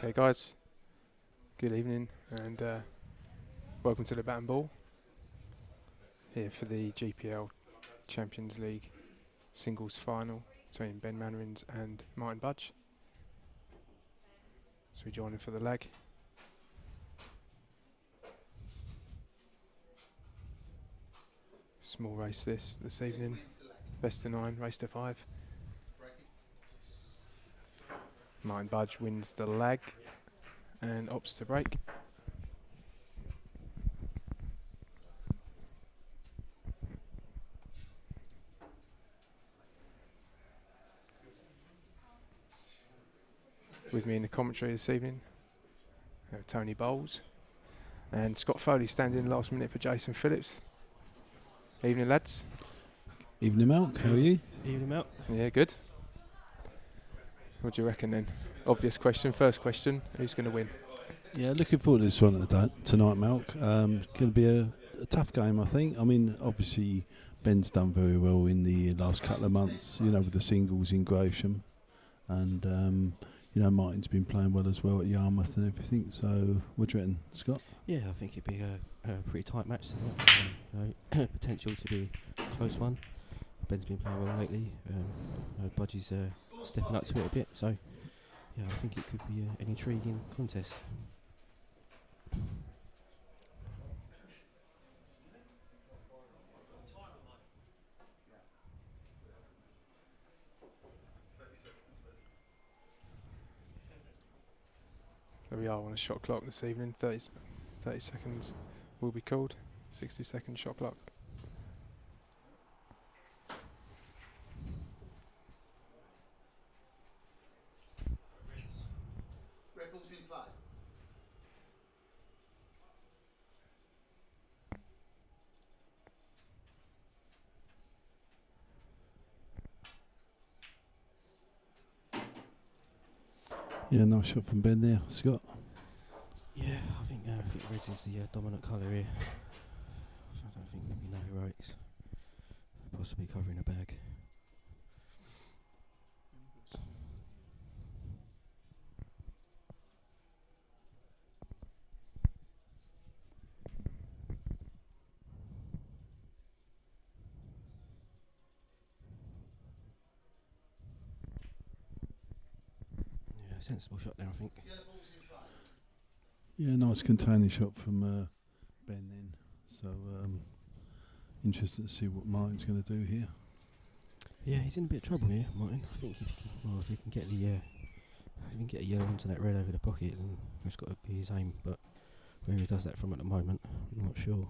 Okay guys, good evening and welcome to the Bat and Ball here for the GPL Champions League singles final between Ben Mannerings and Martin Budge. So we join in for the leg. Small race this evening, best of 9, race to 5. Martin Budge wins the leg and opts to break. With me in the commentary this evening, we have Tony Bowles and Scott Foley standing last minute for Jason Phillips. Evening lads. Evening Malk, how are you? Evening Malk. Yeah, good. What do you reckon then? Obvious question, first question, who's going to win? Yeah, looking forward to this one tonight, Malk. It's going to be a tough game, I think. I mean, obviously, Ben's done very well in the last couple of months, with the singles in Gravesham. And, Martin's been playing well as well at Yarmouth and everything. So, what do you reckon, Scott? Yeah, I think it'd be a pretty tight match tonight. Potential to be a close one. Ben's been playing well lately. Budgie's stepping up to it a bit. So, yeah, I think it could be an intriguing contest. So we are on a shot clock this evening, 30 seconds will be called, 60-second shot clock. Rebels in play. Yeah, nice shot from Ben there, Scott. Yeah, I think red is the dominant colour here. So I don't think there'll be no heroics. Possibly covering a bag. Yeah, sensible shot there, I think. Yeah, nice containing shot from Ben then. So, interested to see what Martin's going to do here. Yeah, he's in a bit of trouble here, Martin. I think if he can get a yellow onto that red over the pocket, then that's got to be his aim. But where he does that from at the moment, I'm not sure.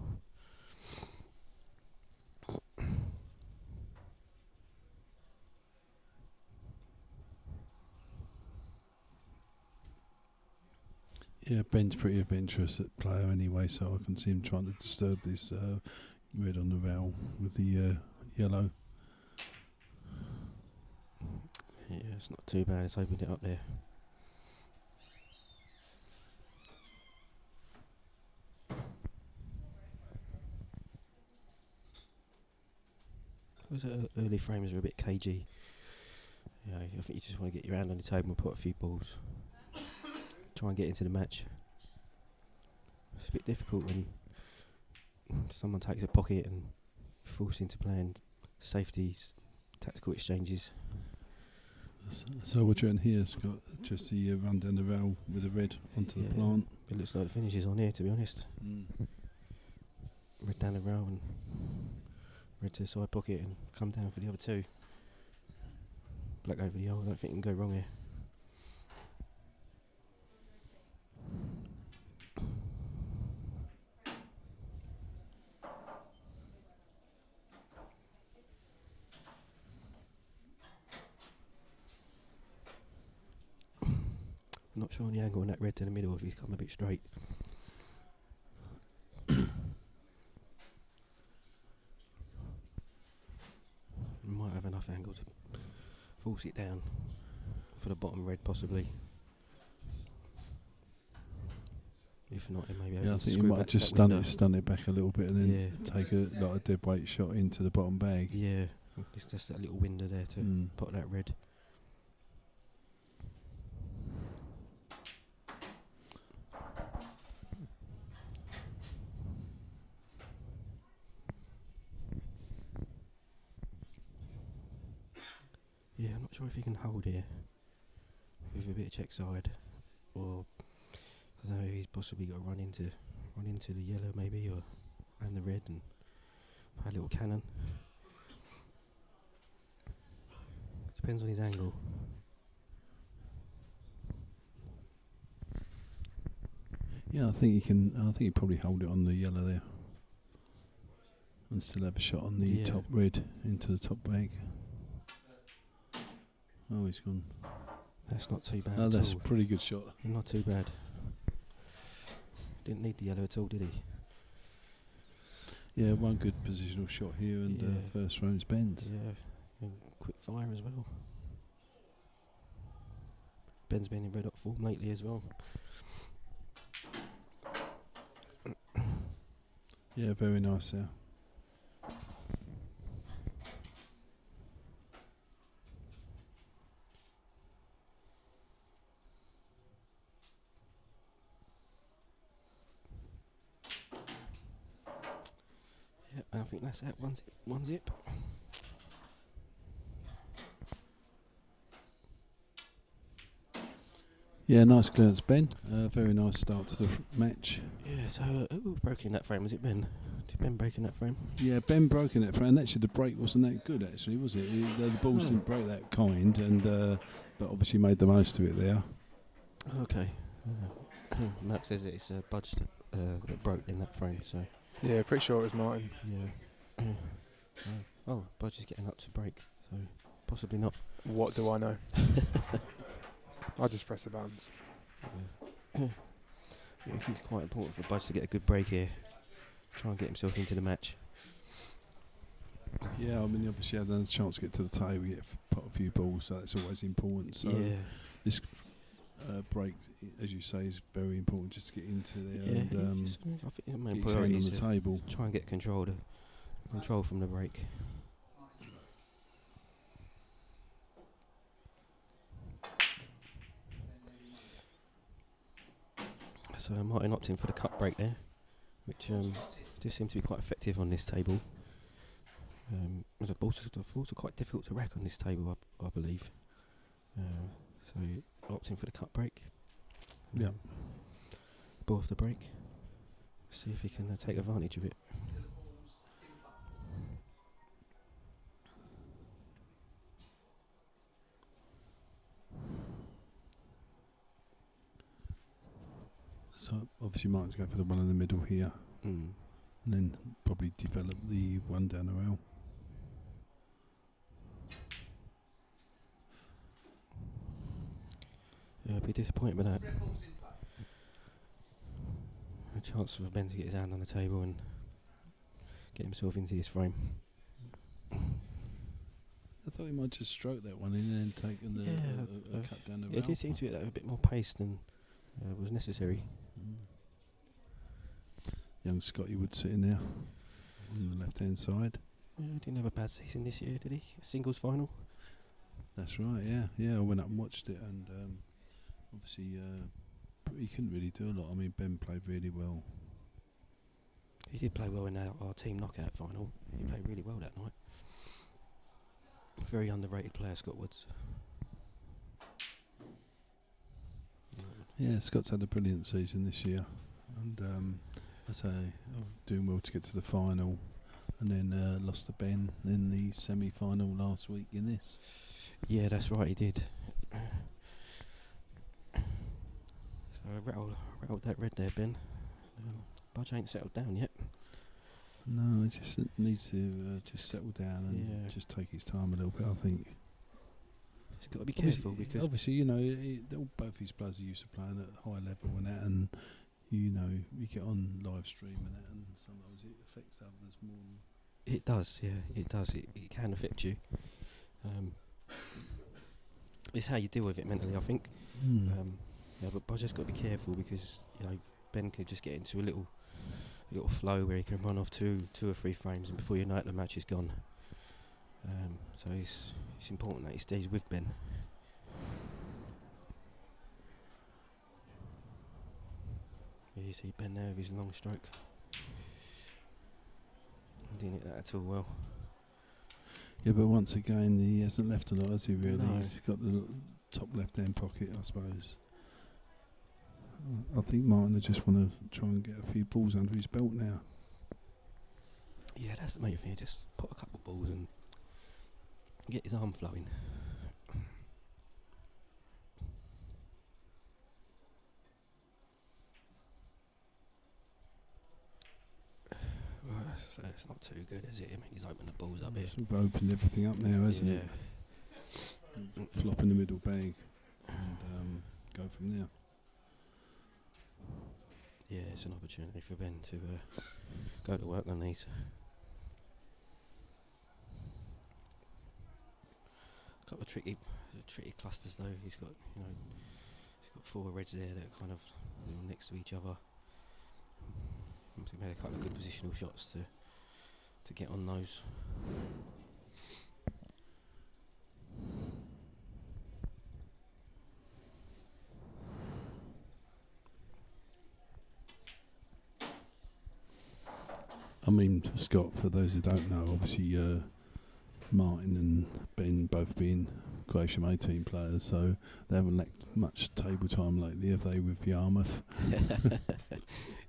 Yeah, Ben's pretty adventurous player anyway, so I can see him trying to disturb this red on the rail with the yellow. Yeah, it's not too bad. It's opened it up there. Those early frames are a bit cagey. Yeah, I think you just want to get your hand on the table and put a few balls. Try and get into the match. It's a bit difficult when someone takes a pocket and forced into playing safeties, tactical exchanges. So what you're in here, Scott? Just the run down the rail with the red onto the plant. It looks like the finish is on here, to be honest. Red down the rail and red to the side pocket and come down for the other two. Black over the hole. I don't think it can go wrong here. not sure on the angle on that red to the middle if he's come a bit straight. Might have enough angle to force it down for the bottom red possibly. If not, it maybe. Yeah, I think you might have just stun it back a little bit and then take a dead weight shot into the bottom bag. Yeah, it's just that little window there to pot that red. Yeah, I'm not sure if he can hold here with a bit of check side, or I don't know, he's possibly got to run into the yellow maybe, or and the red, and a little cannon. Depends on his angle. Yeah, I think he can. I think he probably hold it on the yellow there, and still have a shot on the top red into the top bag. Oh, he's gone. That's not too bad. Oh, that's a pretty good shot. Not too bad. Didn't need the yellow at all, did he? Yeah, one good positional shot here, and first round's bend. Yeah, and quick fire as well. Ben's been in red hot form lately as well. Yeah, very nice there. Yeah, I think that's that. One zip. Yeah, nice clearance, Ben. Very nice start to the match. Yeah, so who broke in that frame? Was it Ben? Did Ben break in that frame? Yeah, Ben broke in that frame. And actually, the break wasn't that good, actually, was it? The balls didn't break that kind, and but obviously made the most of it there. Okay. Matt says it's Budge that broke in that frame, so... Yeah, pretty sure it was Martin. Yeah. Oh, Budge is getting up to break, so possibly not. What do I know? I just press the buttons. Yeah, I think it's quite important for Budge to get a good break here. Try and get himself into the match. Yeah, I mean, obviously had a chance to get to the table, put a few balls, so that's always important. So this break, as you say, is very important just to get into there and I think the main get his priority hand on is the table. Try and get control from the break. So Martin opting for the cut break there, which does seem to be quite effective on this table. The balls are quite difficult to rack on this table, I believe. So opting for the cut break. Yeah. Ball off the break. See if he can take advantage of it. So obviously Martin's going for the one in the middle here, and then probably develop the one down the rail. Yeah, I'd be disappointed with that. A chance for Ben to get his hand on the table and get himself into this frame. I thought he might just stroke that one in and then take the cut down the rail. It did seem to be a bit more pace than was necessary. Young Scotty Wood sitting there on the left hand side. Didn't have a bad season this year, did he? Singles final. That's right. Yeah. I went up and watched it, and obviously he couldn't really do a lot. I mean, Ben played really well. He did play well in our team knockout final. He played really well that night. Very underrated player, Scott Woods. Yeah, Scott's had a brilliant season this year, and I say doing well to get to the final, and then lost to Ben in the semi-final last week in this. Yeah, that's right, he did. So rattled that red there, Ben. Budge ain't settled down yet. No, he just needs to just settle down and just take his time a little bit, I think. He's got to be careful because obviously, you know, both his players are used to playing at a high level and that, and you know, you get on live stream and that, and sometimes it affects others more than. it does. Yeah, it does. It can affect you. It's how you deal with it mentally, I think. Yeah, but Budge's got to be careful because you know Ben could just get into a little flow where he can run off two or three frames, and before you know it, the match is gone. So it's important that he stays with Ben. Yeah, you see Ben there with his long stroke. He didn't hit that at all well. Yeah, but once again, he hasn't left a lot, has he, really? No. He's got the top left-hand pocket, I suppose. I think Martin will just want to try and get a few balls under his belt now. Yeah, that's the main thing. Just put a couple of balls and get his arm flowing. Well, it's not too good, is it? I mean, he's opened the balls up here. Sort of opened everything up now, hasn't Yeah. it? Flop in the middle bag and go from there. Yeah, it's an opportunity for Ben to go to work on these. A couple of tricky clusters though. He's got four reds there that are kind of next to each other. He's made a couple of good positional shots to get on those. I mean, Scott, for those who don't know, obviously Martin and Ben both being Croatian A-team players, so they haven't lacked much table time lately, have they, with Yarmouth?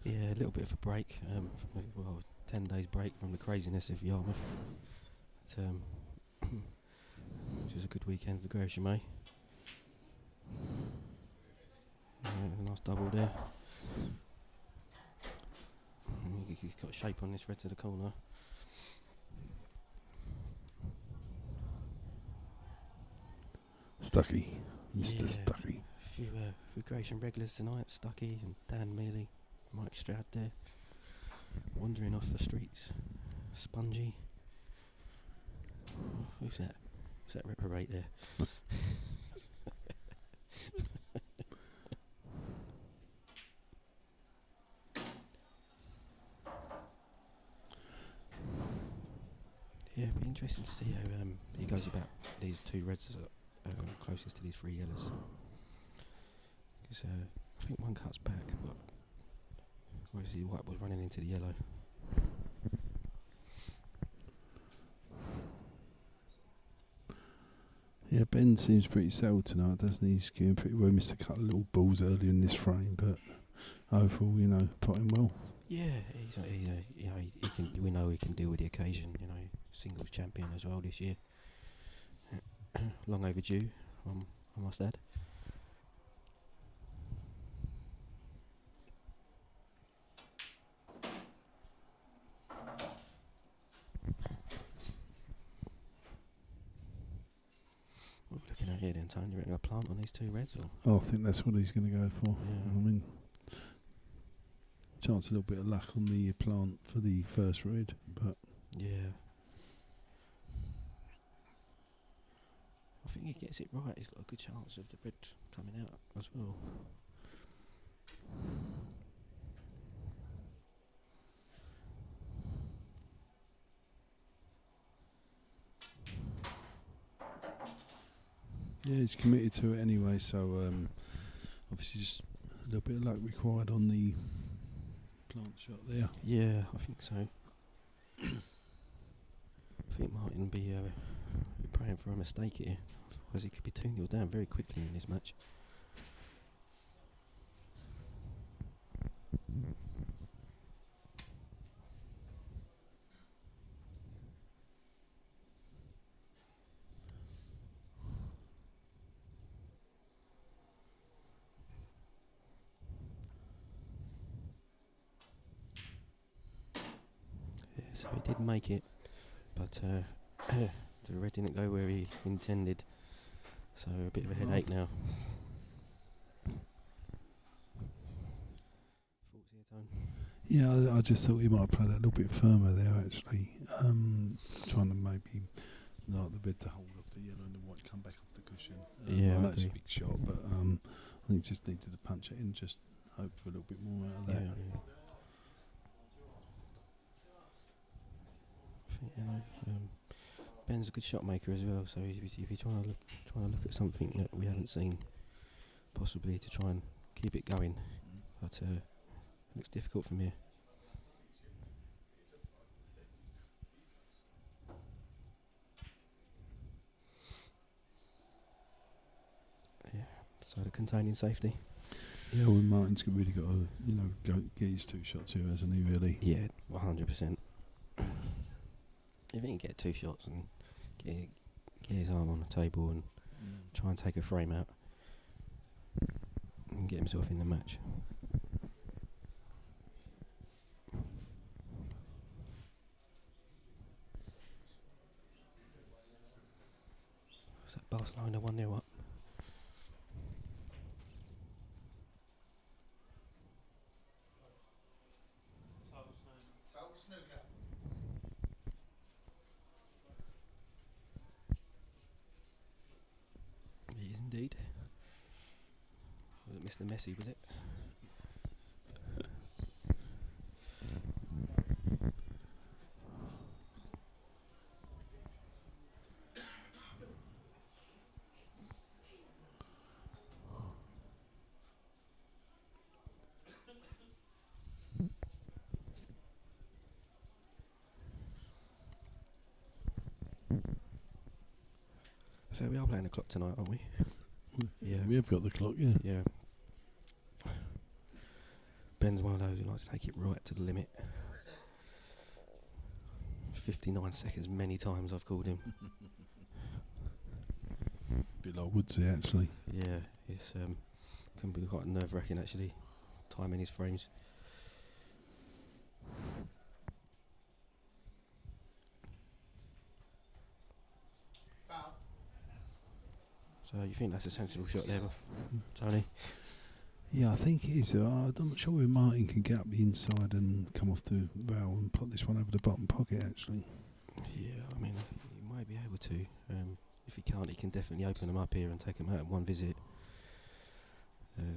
Yeah, a little bit of a break. 10 days break from the craziness of Yarmouth. But, which was a good weekend for Gresham, eh? A nice double there. He's got shape on this red to the corner. Stucky, Mr. Yeah. Stucky. A few Gresham regulars tonight. Stucky and Dan Mealy, Mike Stroud there, wandering off the streets. Spongy. Oh, who's that? Who's that reprobate there? Yeah, it'd be interesting to see how he goes about these two reds closest to these three yellows. Because I think one cuts back, but obviously the white was running into the yellow. Yeah, Ben seems pretty settled tonight, doesn't he? He's getting pretty well. Missed a couple of little balls earlier in this frame, but overall, you know, potting well. Yeah, he can. We know he can deal with the occasion. You know, singles champion as well this year. Long overdue, I must add. What are we looking at here then, Tony? You reckon a plant on these two reds? Or? Oh, I think that's what he's going to go for. Yeah. I mean, chance a little bit of luck on the plant for the first red, but Yeah. I think he gets it right. He's got a good chance of the red coming out as well. yeah, he's committed to it anyway. So obviously, just a little bit of luck required on the plant shot there. Yeah, I think so. I think Martin will be praying for a mistake here, otherwise he could be 2-0 down very quickly in this match. Yeah, so he did make it, but the red didn't go where he intended. So a bit of a headache now. Thoughts here, Tone? Yeah, I just thought he might have played that a little bit firmer there, actually. Trying to maybe like the red to hold off the yellow and the white come back off the cushion. Yeah, I I know it's a agree. big shot, but I think he just needed to punch it in, just hope for a little bit more out of that. Yeah. I think, Ben's a good shot maker as well, so if you're trying to look at something that we haven't seen, possibly to try and keep it going, but looks difficult from here. Yeah, so the containing safety. Yeah, well, Martin's really got to, go get his 2 shots here, hasn't he? Really. Yeah, 100%. If he can get 2 shots and get his arm on the table and try and take a frame out and get himself in the match. Was that Barcelona 1-0 up? Total snooker. It is indeed. Was it Mr. Messi, was it? So we are playing the clock tonight, aren't we? Yeah. We have got the clock, yeah. Yeah. Ben's one of those who likes to take it right to the limit. 59 seconds many times I've called him. Bit like Woodsy, actually. Yeah, it's can be quite nerve-wracking actually, timing his frames. Foul. So you think that's a sensible shot there, Tony? Yeah, I think it is. I'm not sure if Martin can get up the inside and come off the rail and put this one over the bottom pocket, actually. Yeah, I mean, he might be able to. If he can't, he can definitely open them up here and take them out in one visit.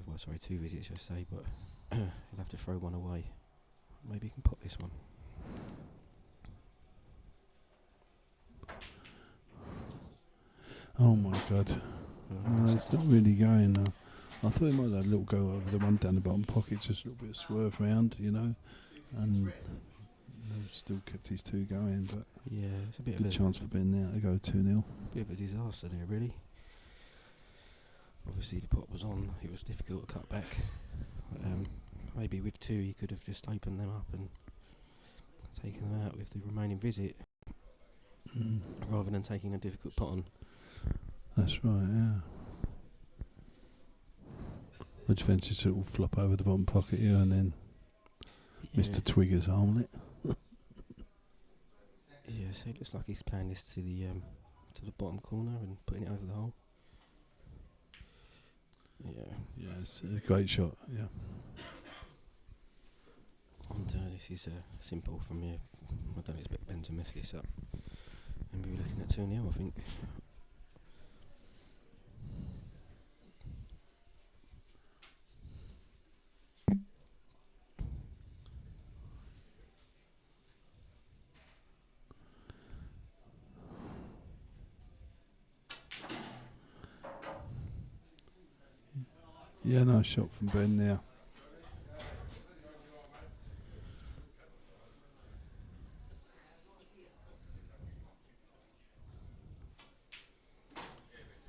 Well, sorry, 2 visits, I say, but he'll have to throw one away. Maybe he can pop this one. Oh my God. No, it's not really going now. I thought he might have a little go over the one down the bottom pocket, just a little bit of swerve round, and still kept his 2 going, but Yeah, it's a bit good of a chance for Ben now to go 2-0. bit of a disaster there, really. Obviously, the pot was on. It was difficult to cut back. Maybe with 2, he could have just opened them up and taken them out with the remaining visit, rather than taking a difficult pot on. That's right, yeah. I just ventured to flop over the bottom pocket here and then Mr. Twigger's armlet. Yeah, so it looks like he's playing this to the bottom corner and putting it over the hole. Yeah. Yeah, it's a great shot, yeah. And this is simple from here. I don't expect Ben to mess this up. And we'll be looking at 2-0, I think. Yeah, nice shot from Ben there.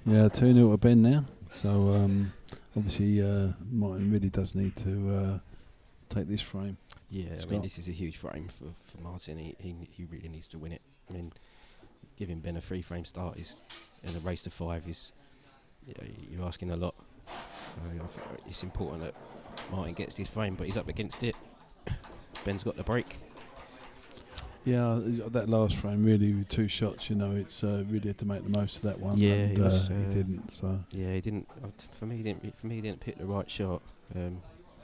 Yeah, 2-0 to Ben now. So obviously Martin really does need to take this frame. Yeah, I Scott. mean, this is a huge frame for Martin. He really needs to win it. I mean, giving Ben a 3-frame start is in a race to 5 is you're asking a lot. I think it's important that Martin gets this frame, but he's up against it. Ben's got the break. Yeah, that last frame really with 2 shots. It's really had to make the most of that one. Yeah, and he was, he didn't. So Yeah, he didn't. For me, he didn't pick the right shot.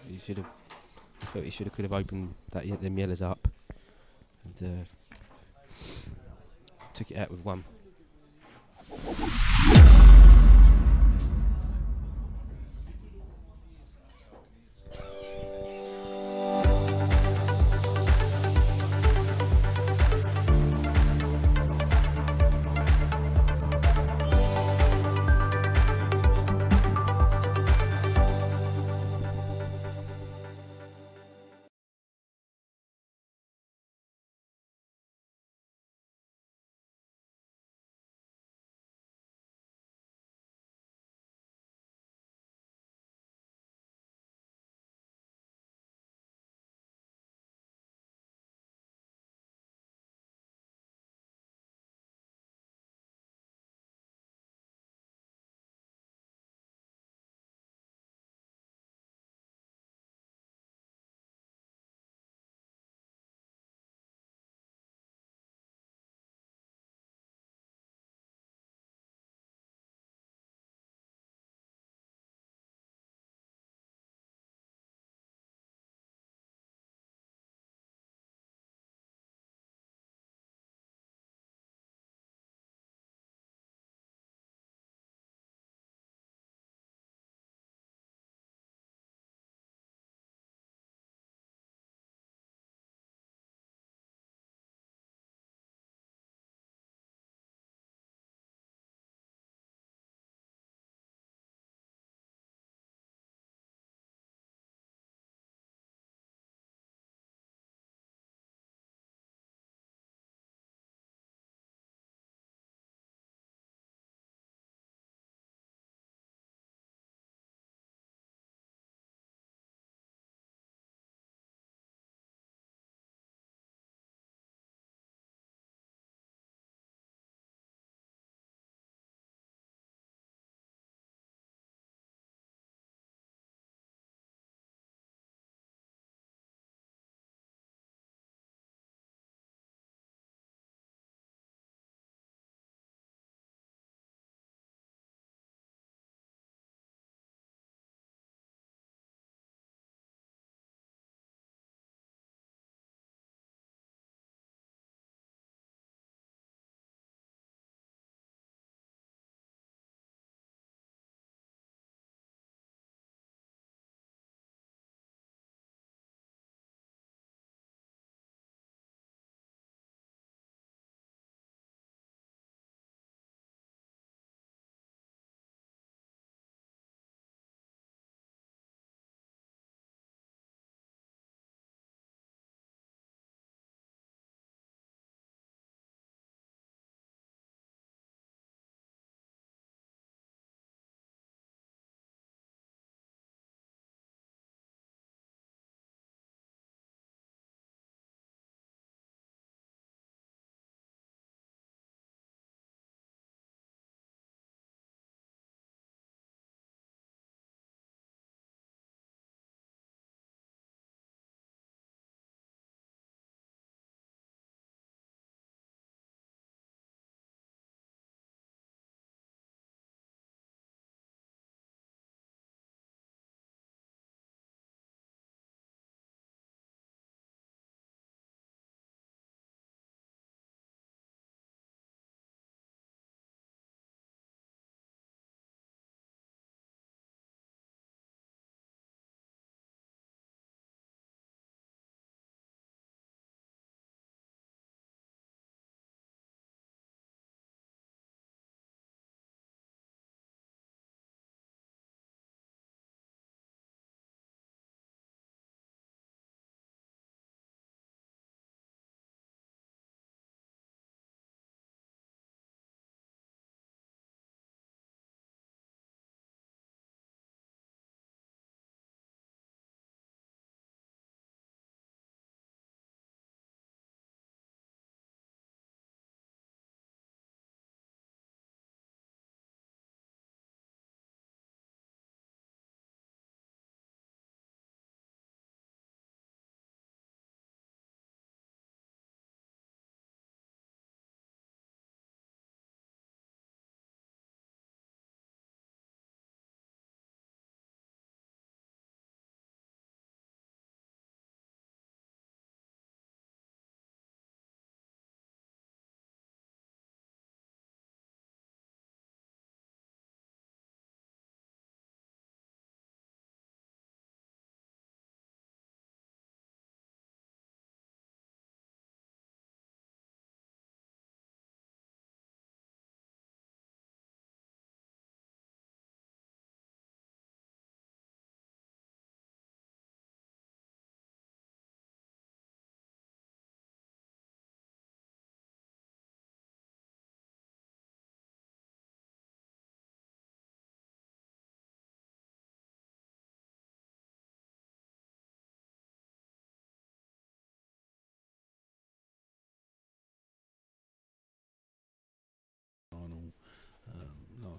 He should have. I felt he could have opened them yellows up and took it out with one.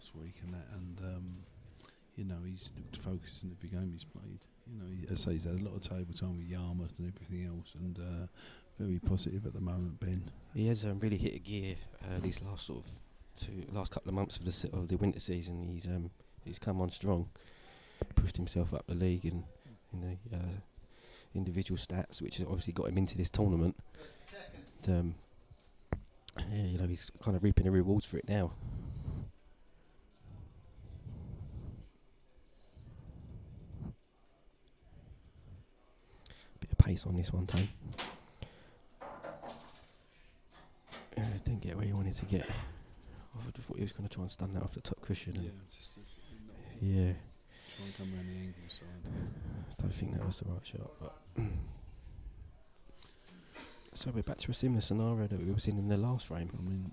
last week and that, and he's looked focused in every game he's played. As I say, he's had a lot of table time with Yarmouth and everything else, and very positive at the moment, Ben. He has really hit a gear these last couple of months of the winter season. He's come on strong, pushed himself up the league and in the individual stats, which has obviously got him into this tournament. And, he's kind of reaping the rewards for it now. Bit of pace on this one, Tone. Didn't get where he wanted to get. I thought he was going to try and stun that off the top cushion. Yeah. Try and come around the angle side. I don't think that was the right shot. But so we're back to a similar scenario that we were in the last frame. I mean,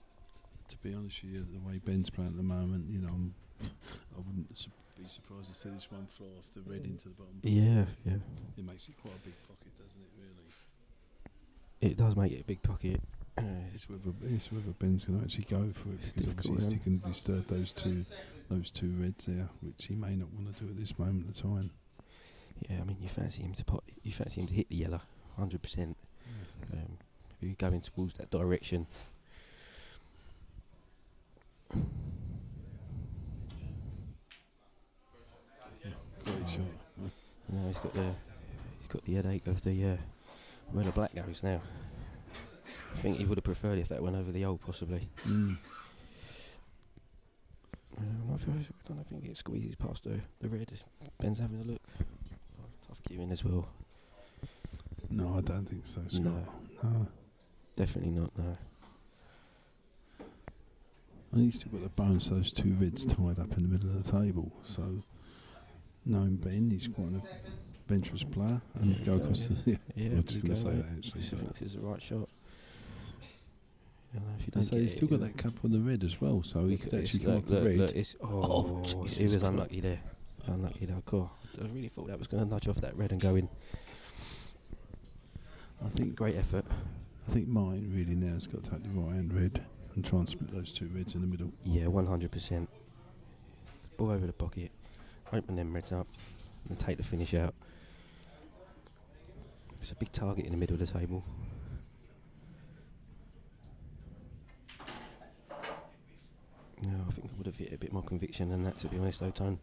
to be honest with you, the way Ben's playing at the moment, I wouldn't be surprised to see this one fly off the red into the bottom. Yeah. It makes it quite a big pocket, doesn't it, really? It does make it a big pocket. It's whether Ben's going to actually go for it, because obviously he can disturb those two reds there, which he may not want to do at this moment of time. Yeah, I mean, you fancy him to hit the yellow, 100%. If you go in towards that direction. Great shot. No, he's got the headache of the where the black goes now. I think he would have preferred if that went over the old, possibly. I don't think it squeezes past the red. Ben's having a look. Tough queuing as well. No, I don't think so, Scott. No. Definitely not, no. And he's still got the bones, those two reds tied up in the middle of the table. So, knowing Ben, he's quite an adventurous player. And go across the... I was just going to say that, actually. I think this is the right shot. He's still got that cup on the red as well, so he could actually go off the red. He was unlucky there. Cool. I really thought that was going to nudge off that red and go in. I think great effort. I think Martin really now has got to take the right hand red and try and split those two reds in the middle. Yeah, 100%. Ball over the pocket, open them reds up, and take the finish out. It's a big target in the middle of the table. No, I think I would have hit a bit more conviction than that, to be honest, though, Tone.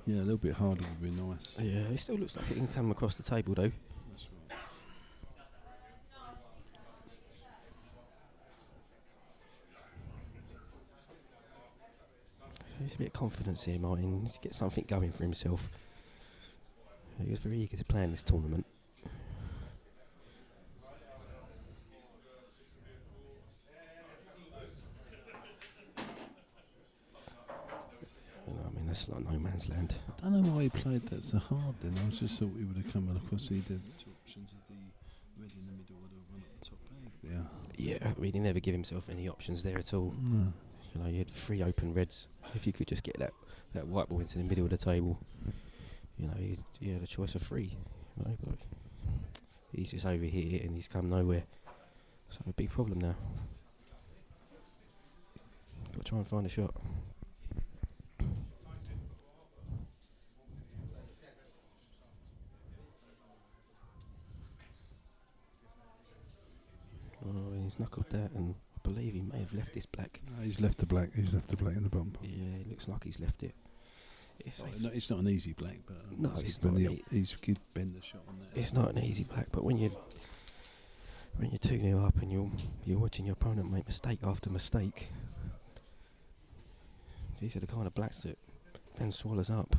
Yeah, a little bit harder would be nice. Yeah, it still looks like it can come across the table, though. That's right. There's a bit of confidence here, Martin. He needs to get something going for himself. He was very eager to play in this tournament. I mean, that's like no man's land. I don't know why he played that so hard then. I just thought he would have come across. He did two options of the red in the middle or the one at the top bag there. Yeah, I mean, he never give himself any options there at all. No. You had 3 open reds. If you could just get that white ball into the middle of the table, you had a choice of 3. But he's just over here and he's come nowhere. So a big problem now. Got to try and find a shot. Oh, he's knuckled that, and I believe he may have left this black. No, he's left the black. He's left the black in the bottom. Yeah, it looks like he's left it. It's not an easy black, but no, it's not. He's good bend the shot on that. It's not an easy black, but when you're 2-0 up and you're watching your opponent make mistake after mistake, these are the kind of blacks that Ben swallows up.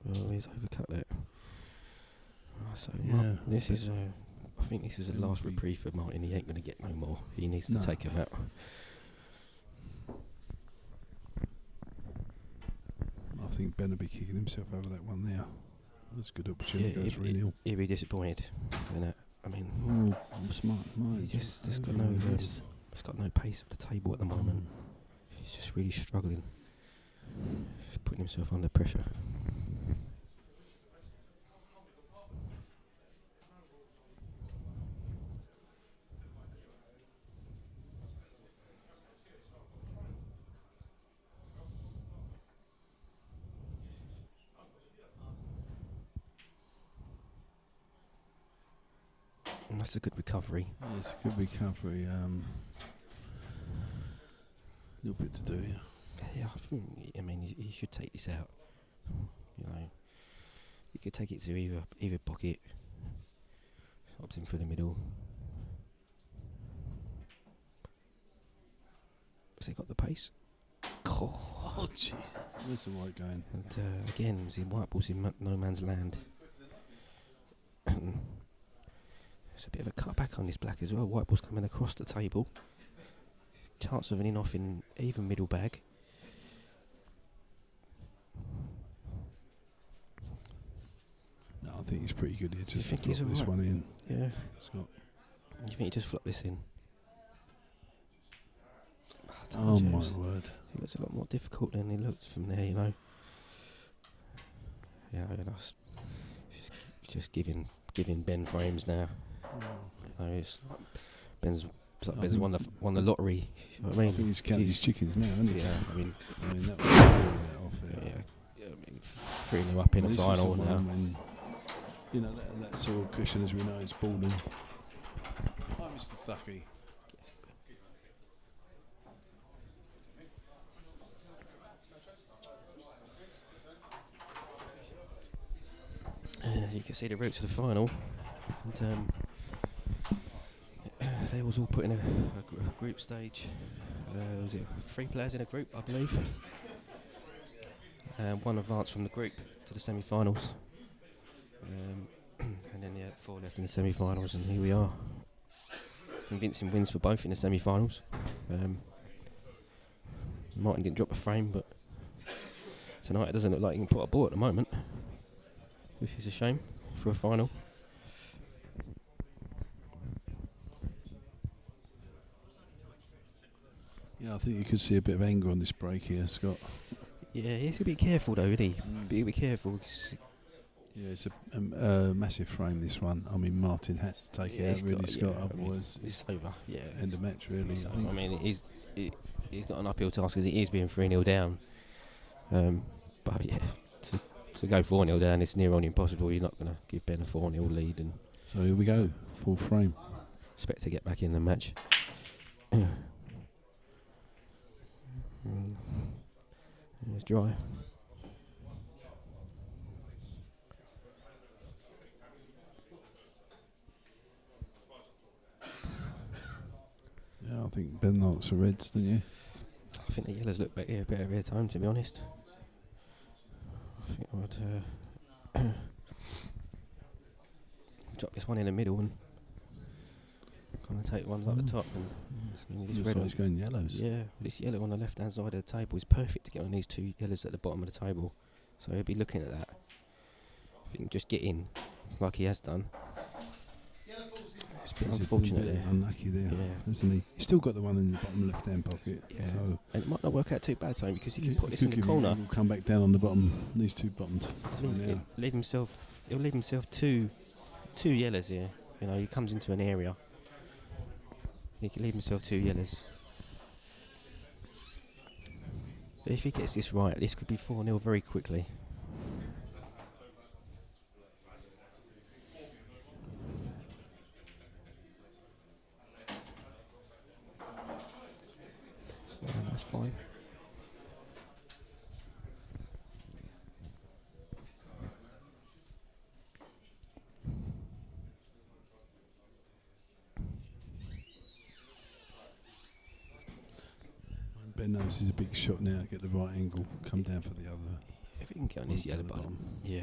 Oh, he's overcut that. So this is I think this is the last reprieve for Martin. He ain't going to get no more. He needs to take him out. I think Ben will be kicking himself over that one there. That's a good opportunity. Yeah, he'll be disappointed. I mean, smart. He's got no pace of the table at the moment. He's just really struggling. Just putting himself under pressure. And that's a good recovery. Yeah, it's a good recovery. Little bit to do. Yeah, I mean, he should take this out. You know, he could take it to either pocket. Stops him through the middle. Has he got the pace? Oh, jeez. Where's the white going? And again, it was in white balls in no man's land. There's a bit of a cutback on this black as well. White ball's coming across the table. Chance of an in-off in even middle bag. No, I think he's pretty good here. Just think to he's flop this alright? one in. Yeah. Scott. Do you think he just flopped this in? Oh my word. It looks a lot more difficult than it looked from there, you know. Yeah, that's just giving Ben frames now. You know, it's like Ben's won the lottery. You know what I mean? I think he's counting his chickens now, isn't he? Yeah, I mean that was really off there. yeah, I mean 3-0 up in Well, the this is final the now. one when, you know, that sort of cushion, as we know, is balling. Hi, Mr. Stuckey. You can see the route to the final, and they was all put in a group stage. Was it 3 players in a group, I believe? One advanced from the group to the semi-finals, and then 4 left in the semi-finals, and here we are. Convincing wins for both in the semi-finals. Martin didn't drop a frame, but tonight it doesn't look like he can put a ball at the moment, which is a shame for a final. Yeah, I think you could see a bit of anger on this break here, Scott. Yeah, he's got to be careful though, isn't he? Be careful. Yeah, it's a massive frame, this one. I mean, Martin has to take it out, really, Scott, otherwise it's over. Yeah, end of match, really. I mean, he's got an uphill task as it is being 3-0 down. But yeah, to go 4-0 down, it's near on impossible. You're not going to give Ben a 4-0 lead and So here we go, full frame. expect to get back in the match. It's dry. Yeah, I think Ben likes the reds, don't you? I think the yellows look better every time, to be honest. I think I would drop this one in the middle and kind of take one at the top. And this Looks red like one, he's going yellows. yeah, this yellow on the left hand side of the table is perfect to get on these 2 yellows at the bottom of the table. So he'll be looking at that. If he can just get in, like he has done. It's a bit He's unfortunate been a bit there. unlucky there, Yeah. isn't he? He's still got the one in the bottom left-hand pocket. Yeah. So And it might not work out too bad, time because he can he put this could in the give corner. He'll come back down on the bottom. These 2 bottoms. He'll leave himself two yellows here. You know, he comes into an area. He can leave himself 2 yellows. But if he gets this right, this could be 4-0 very quickly. Yeah, that's fine. Ben knows this is a big shot now. Get the right angle. Come down for the other. If he can get on ones his at yellow the button, yeah.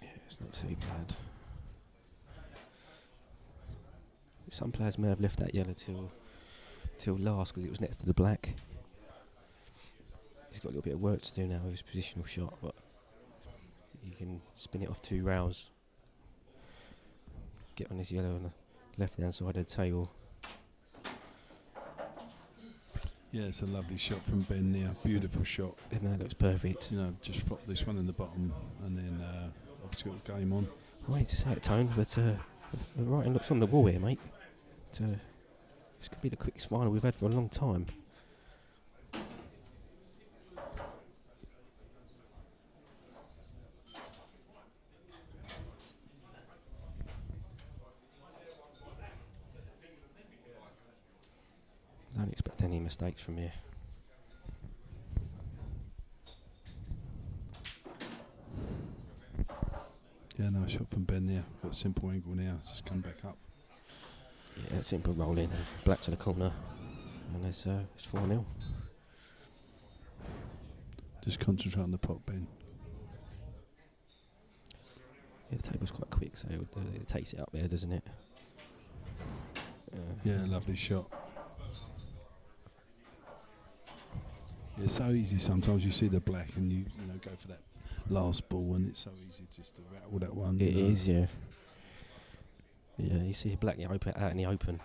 Yeah, it's not too bad. Some players may have left that yellow till last because it was next to the black. He's got a little bit of work to do now with his positional shot, but he can spin it off 2 rails. Get on his yellow on the left hand side of the table. Yeah, it's a lovely shot from Ben there. Beautiful shot. Isn't that looks perfect? You know, just flop this one in the bottom and then obviously got the game on. I hate to say it, Tone, but the writing looks on the wall here, mate. This could be the quickest final we've had for a long time. Don't expect any mistakes from here. Yeah, no, shot from Ben there. Got a simple angle now. It's just come back up. Yeah, simple roll in and black to the corner. And it's 4-0. Just concentrate on the pot, Ben. Yeah, the table's quite quick, so it takes it up there, doesn't it? Yeah, lovely shot. Yeah, it's so easy sometimes. You see the black and you know go for that last ball, and it's so easy just to rattle that one. It is, yeah. Yeah, you see black out in the open.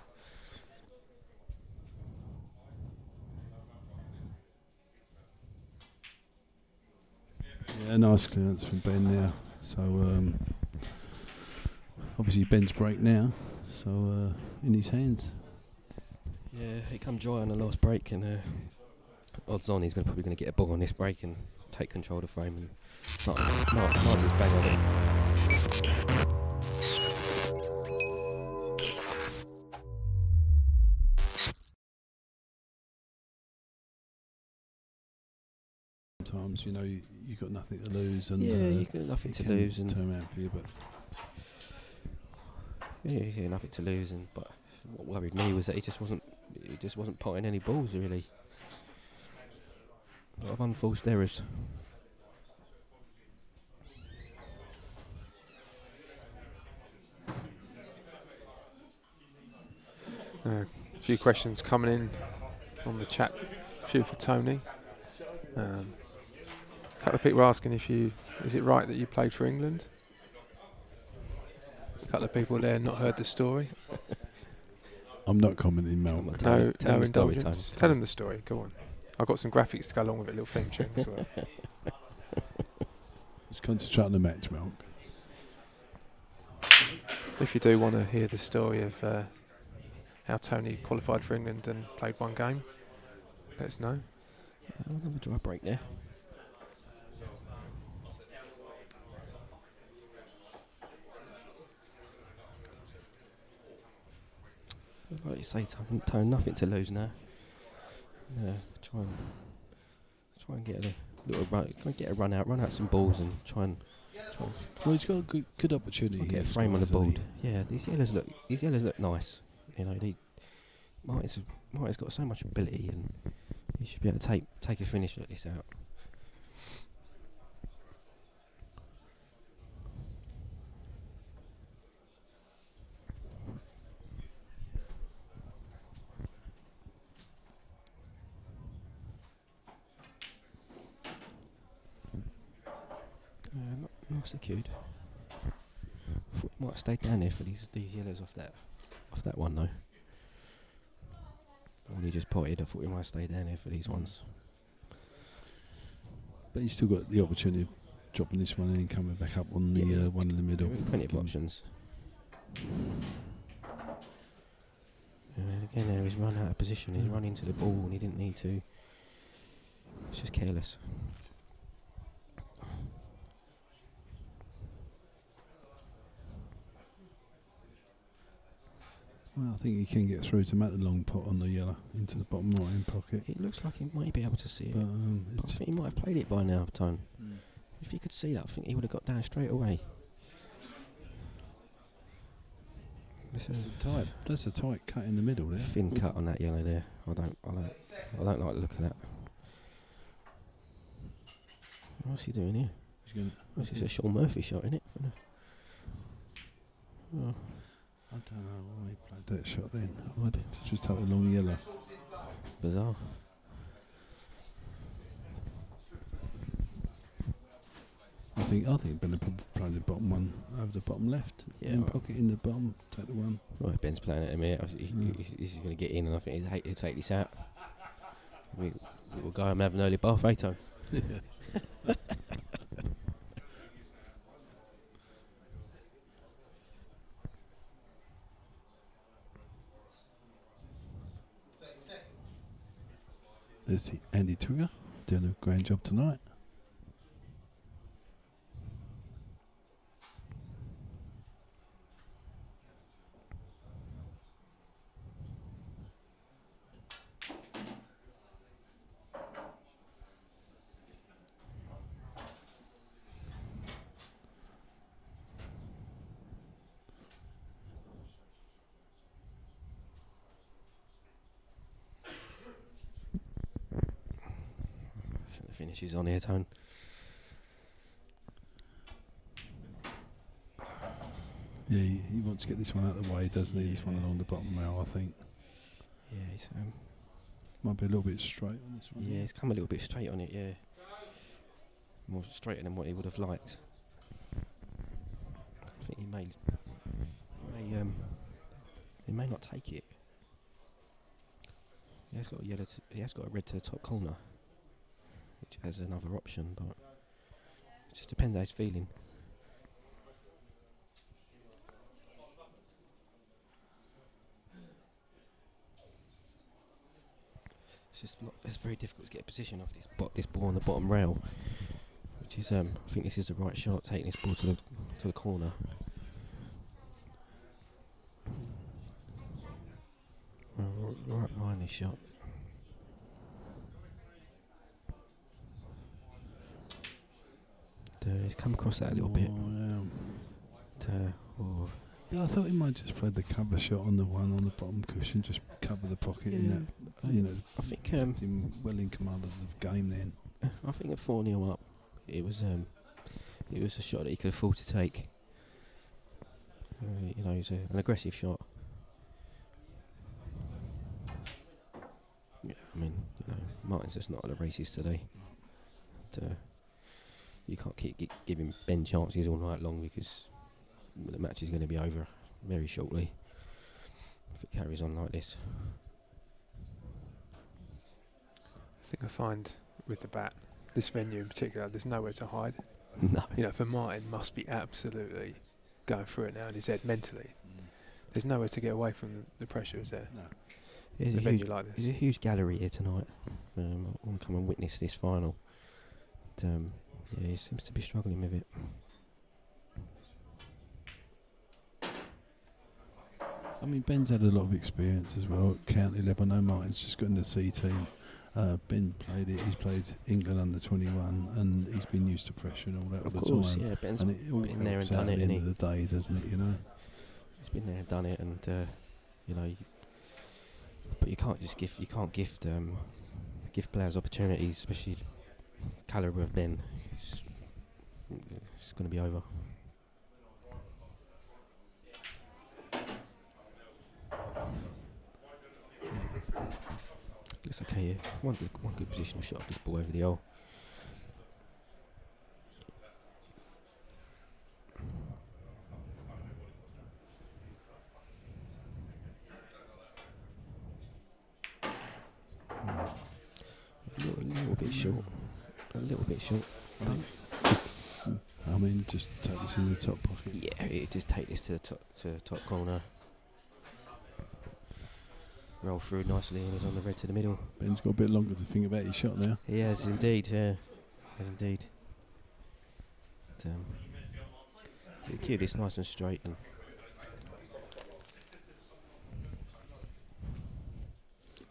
Yeah, nice clearance from Ben there. So obviously Ben's break now, so in his hands. Yeah, he come dry on the last break, and odds on he's probably going to get a ball on this break and take control of the frame. And Martin's bang on it. Sometimes you know you got nothing to lose, and you got nothing to lose, and turn around for you. But yeah, you got nothing to lose, and but what worried me was that he just wasn't potting any balls really. A lot of unforced errors. A few questions coming in on the chat. A few for Tony. A couple of people asking is it right that you played for England? A couple of people there not heard the story. I'm not commenting, Mel. No tell indulgence. Tell them the story. Go on. I've got some graphics to go along with it, little theme tune as well. Let's concentrate on the match, Mel. If you do want to hear the story of how Tony qualified for England and played one game, let us know. I'll have a dry break there. Like you say, Tone, nothing to lose now. Yeah, try and get a little run, run out some balls, and try and Well, he's got a good opportunity get here. a frame on the hasn't he? board. Yeah, these yellows look nice. You know, Martin's got so much ability, and he should be able to take a finish like this out. Not secured. I thought he might have stayed down there for these yellows off that one though. When he just potted, I thought he might have stayed down there for these ones. But he's still got the opportunity of dropping this one in and coming back up on the one in the middle. Plenty of options. And again, there he's run out of position. He's run into the ball and he didn't need to. It's just careless. Well, I think he can get through to make the long pot on the yellow into the bottom right hand pocket. It looks like he might be able to see it. But I think he might have played it by now, Tone. If he could see that, I think he would have got down straight away. That's a tight cut in the middle there. Thin cut on that yellow there. I don't like the look of that. What's he doing here? This is a Sean Murphy shot, isn't it? Oh. I don't know why he played that shot then. Why did he just take the long yellow? Bizarre. I think Ben probably played the bottom one over the bottom left. Yeah, In pocket in the bottom, take the one. Right, Ben's playing it a minute. He's going to get in, and I think he'll take this out. we'll go home and have an early bath, eh, Tone? Yeah. 30 seconds. There's the Andy Trigger doing a grand job tonight. I think the finish is on here, Tone. Yeah, he wants to get this one out of the way, doesn't he? This one along the bottom rail, I think. Yeah, he's, Might be a little bit straight on this one. yeah, he's come a little bit straight on it, yeah. More straighter than what he would have liked. I think he may not take it. He has got a yellow. He has got a red to the top corner, which has another option, but it just depends how he's feeling. It's very difficult to get a position off this ball on the bottom rail, which is I think this is the right shot, taking this ball to the corner. Right behind this shot. He's come across that a little bit. Yeah, I thought he might just play the cover shot on the one on the bottom cushion, just cover the pocket in that. You know, I think kept him well in command of the game then. I think at 4-0 up, it was a shot that he could afford to take. You know, it's an aggressive shot. Yeah, I mean, you know, Martin's just not at the races today. And, you can't keep giving Ben chances all night long because the match is going to be over very shortly if it carries on like this. I think I find with the bat, this venue in particular, there's nowhere to hide. No. You know, for Martin, must be absolutely going through it now in his head mentally. There's nowhere to get away from the pressure, is there? No. There's A venue like this. There's a huge gallery here tonight. I want to come and witness this final. And, yeah, he seems to be struggling with it. I mean, Ben's had a lot of experience as well at county level. No, Martin's just got in the C team. Ben played it. He's played England under 21, and he's been used to pressure and all that Of all course, the time. yeah. Ben's And it all been there and helps out done at it, the and end of the day, doesn't it? You know. he's been there and done it, and you know. But you can't just gift players opportunities, especially calibre of Ben. It's going to be over. Looks okay here. One good positional shot off this ball over the hole. A little bit short. A little bit short. I mean, just take this in the top pocket. Yeah, just take this to the top corner. Roll through nicely, and he's on the red to the middle. Ben's got a bit longer to think about his shot now. He has indeed, yeah. Has indeed. But, cue this nice and straight, and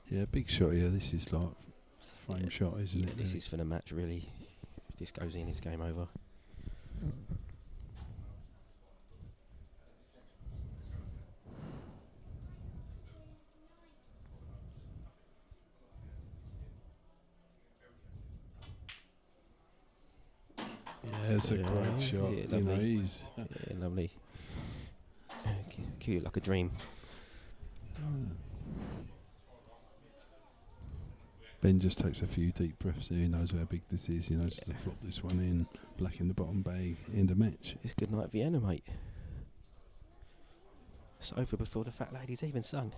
Yeah, big shot here. This is like frame shot, isn't it? this really? is for the match, really. If this goes in, it's game over. Yeah, it's a Yeah, great shot. yeah, You know, lovely. he's Yeah, lovely. Cute like a dream. Ben just takes a few deep breaths here. He knows how big this is. He knows to flop this one in, black in the bottom bag, end of match. It's good night Vienna, mate. It's over before the fat lady's even sung.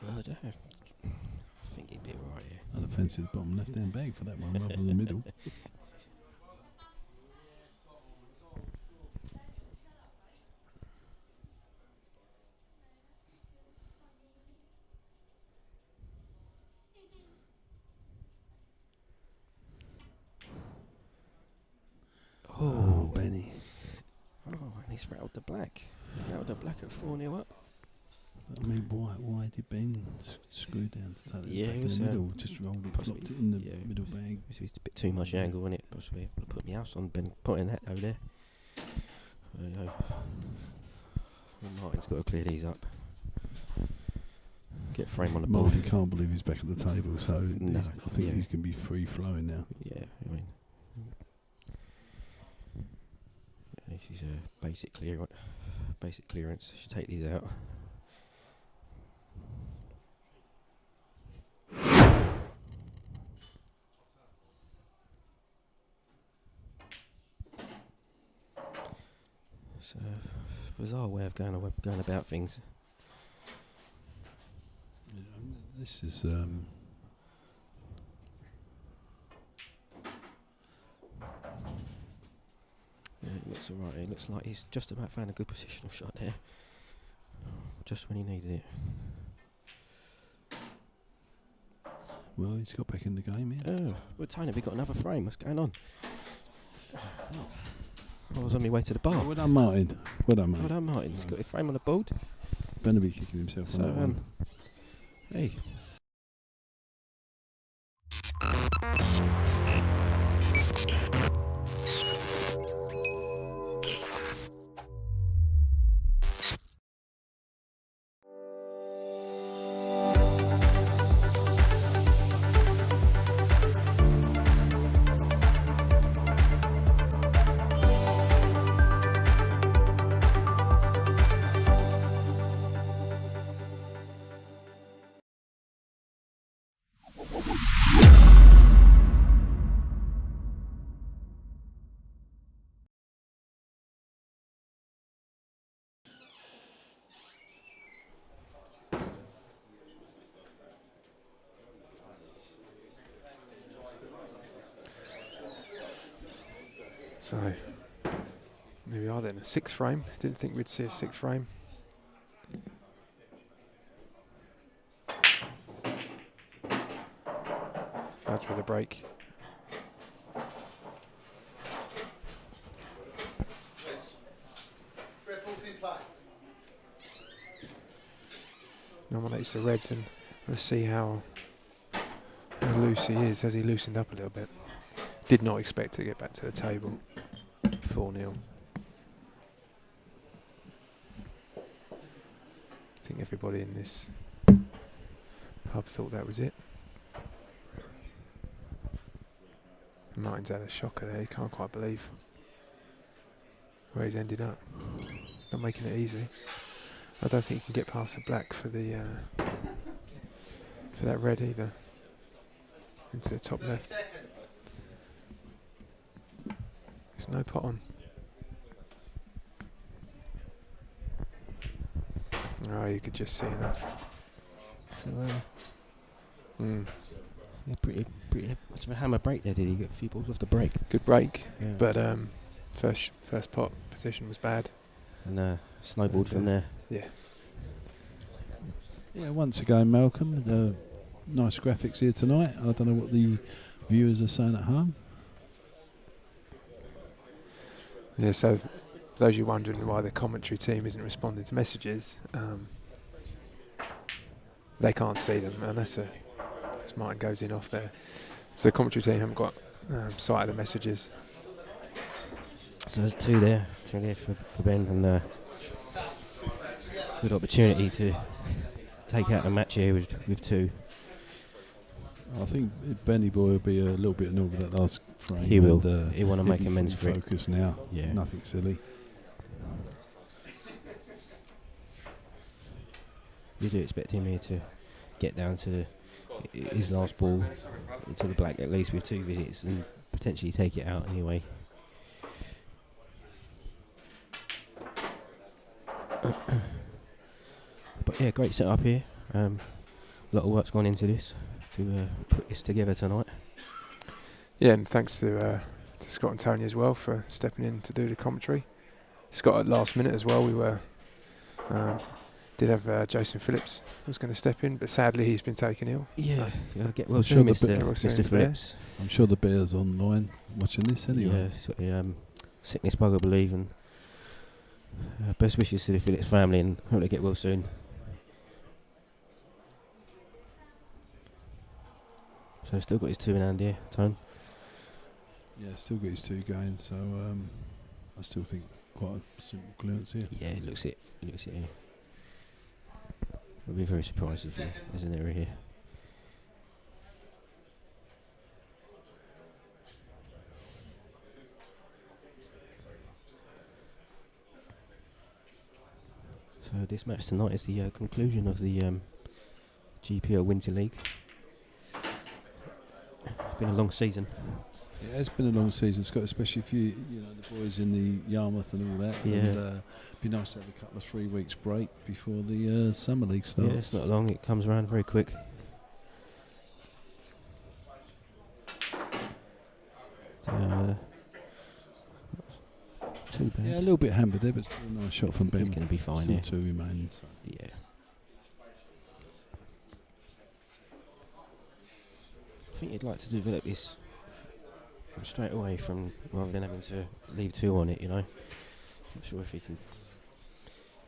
I think he'd be alright here. I'd fancy the bottom left-hand bag for that one rather than the middle. Oh, Benny. Oh, and he's rattled the black. Rattled the black at 4-0 up. I mean, why did Ben screw down to take Yeah, it back he in was, the middle? Just rolled it, possibly, flopped it in the yeah. middle bag. It's a bit too much angle, wasn't it? Possibly put my house on Ben putting that over there. Martin's got to clear these up. Get a frame on the board. Martin can't believe he's back at the table, so No, I think he's going to be free flowing now. Yeah, I mean, this is a basic clearance. Basic clearance. Should take these out. It's a bizarre way of going about things. Yeah, this is Yeah, it looks alright. It looks like he's just about found a good positional shot there. Just when he needed it. well, he's got back in the game here. Oh, we're tiny. We got another frame. What's going on? I was on my way to the bar. Well done, Martin. Well done, mate. Well done, Martin. He's got his frame on the board. Better be kicking himself So, on that one. Hey. So, here we are then, a sixth frame. Didn't think we'd see a sixth frame. Budge with a break. Ripples in play. Nominates the Reds, and let's see how loose he is. Has he loosened up a little bit? Did not expect to get back to the table. 4-0. I think everybody in this pub thought that was it. Martin's had a shocker there. He can't quite believe where he's ended up. Not making it easy. I don't think he can get past the black for the for that red either. Into the top left. There's no pot on. Oh, you could just see enough. So, yeah, pretty much of a hammer break there, did he? Get a few balls off the break. Good break, Yeah. but first pot position was bad. And snowballed from there. Yeah. Yeah, once again, Malcolm. Nice graphics here tonight. I don't know what the viewers are saying at home. Yeah, so for those of you wondering why the commentary team isn't responding to messages, they can't see them, and that's Martin goes in off there. So the commentary team haven't got sight of the messages. So there's two there for Ben, and good opportunity to take out the match here with two. I think Benny Boy will be a little bit annoyed with that last frame. He will. And, He want to make amends for it. Focus now. Yeah. Nothing silly. You do expect him here to get down to his last ball to the black at least with two visits and potentially take it out anyway. But yeah, great setup here. a lot of work's gone into this to put this together tonight. Yeah, and thanks to Scott and Tony as well for stepping in to do the commentary. Scott at last minute as well. We were did have Jason Phillips was going to step in, but sadly he's been taken ill. Yeah, So get well sure soon, the Mr. Get well soon, Mr. the bear. Phillips. I'm sure the Bears online watching this anyway. Yeah, he's got the sickness bug, I believe, and best wishes to the Phillips family, and hope they get well soon. So still got his 2 in hand here, Tone. Yeah, still got his 2 going, so I still think quite a simple clearance here. Yeah, it looks it. Here. I'll be very surprised if there's an error here. So this match tonight is the conclusion of the GPL Winter League. It's been a long season. Yeah, it's been a long season, Scott, especially if you know the boys in the Yarmouth and all that. Yeah. And it'd be nice to have a couple of 3 weeks break before the summer league starts. Yeah, it's not long. It comes around very quick. Too bad. Yeah, a little bit hampered there, but still a nice shot from Ben. He's going to be fine Still here. 2 remaining. So. Yeah. I think you'd like to develop this straight away from rather than having to leave 2 on it, you know. Not sure if he can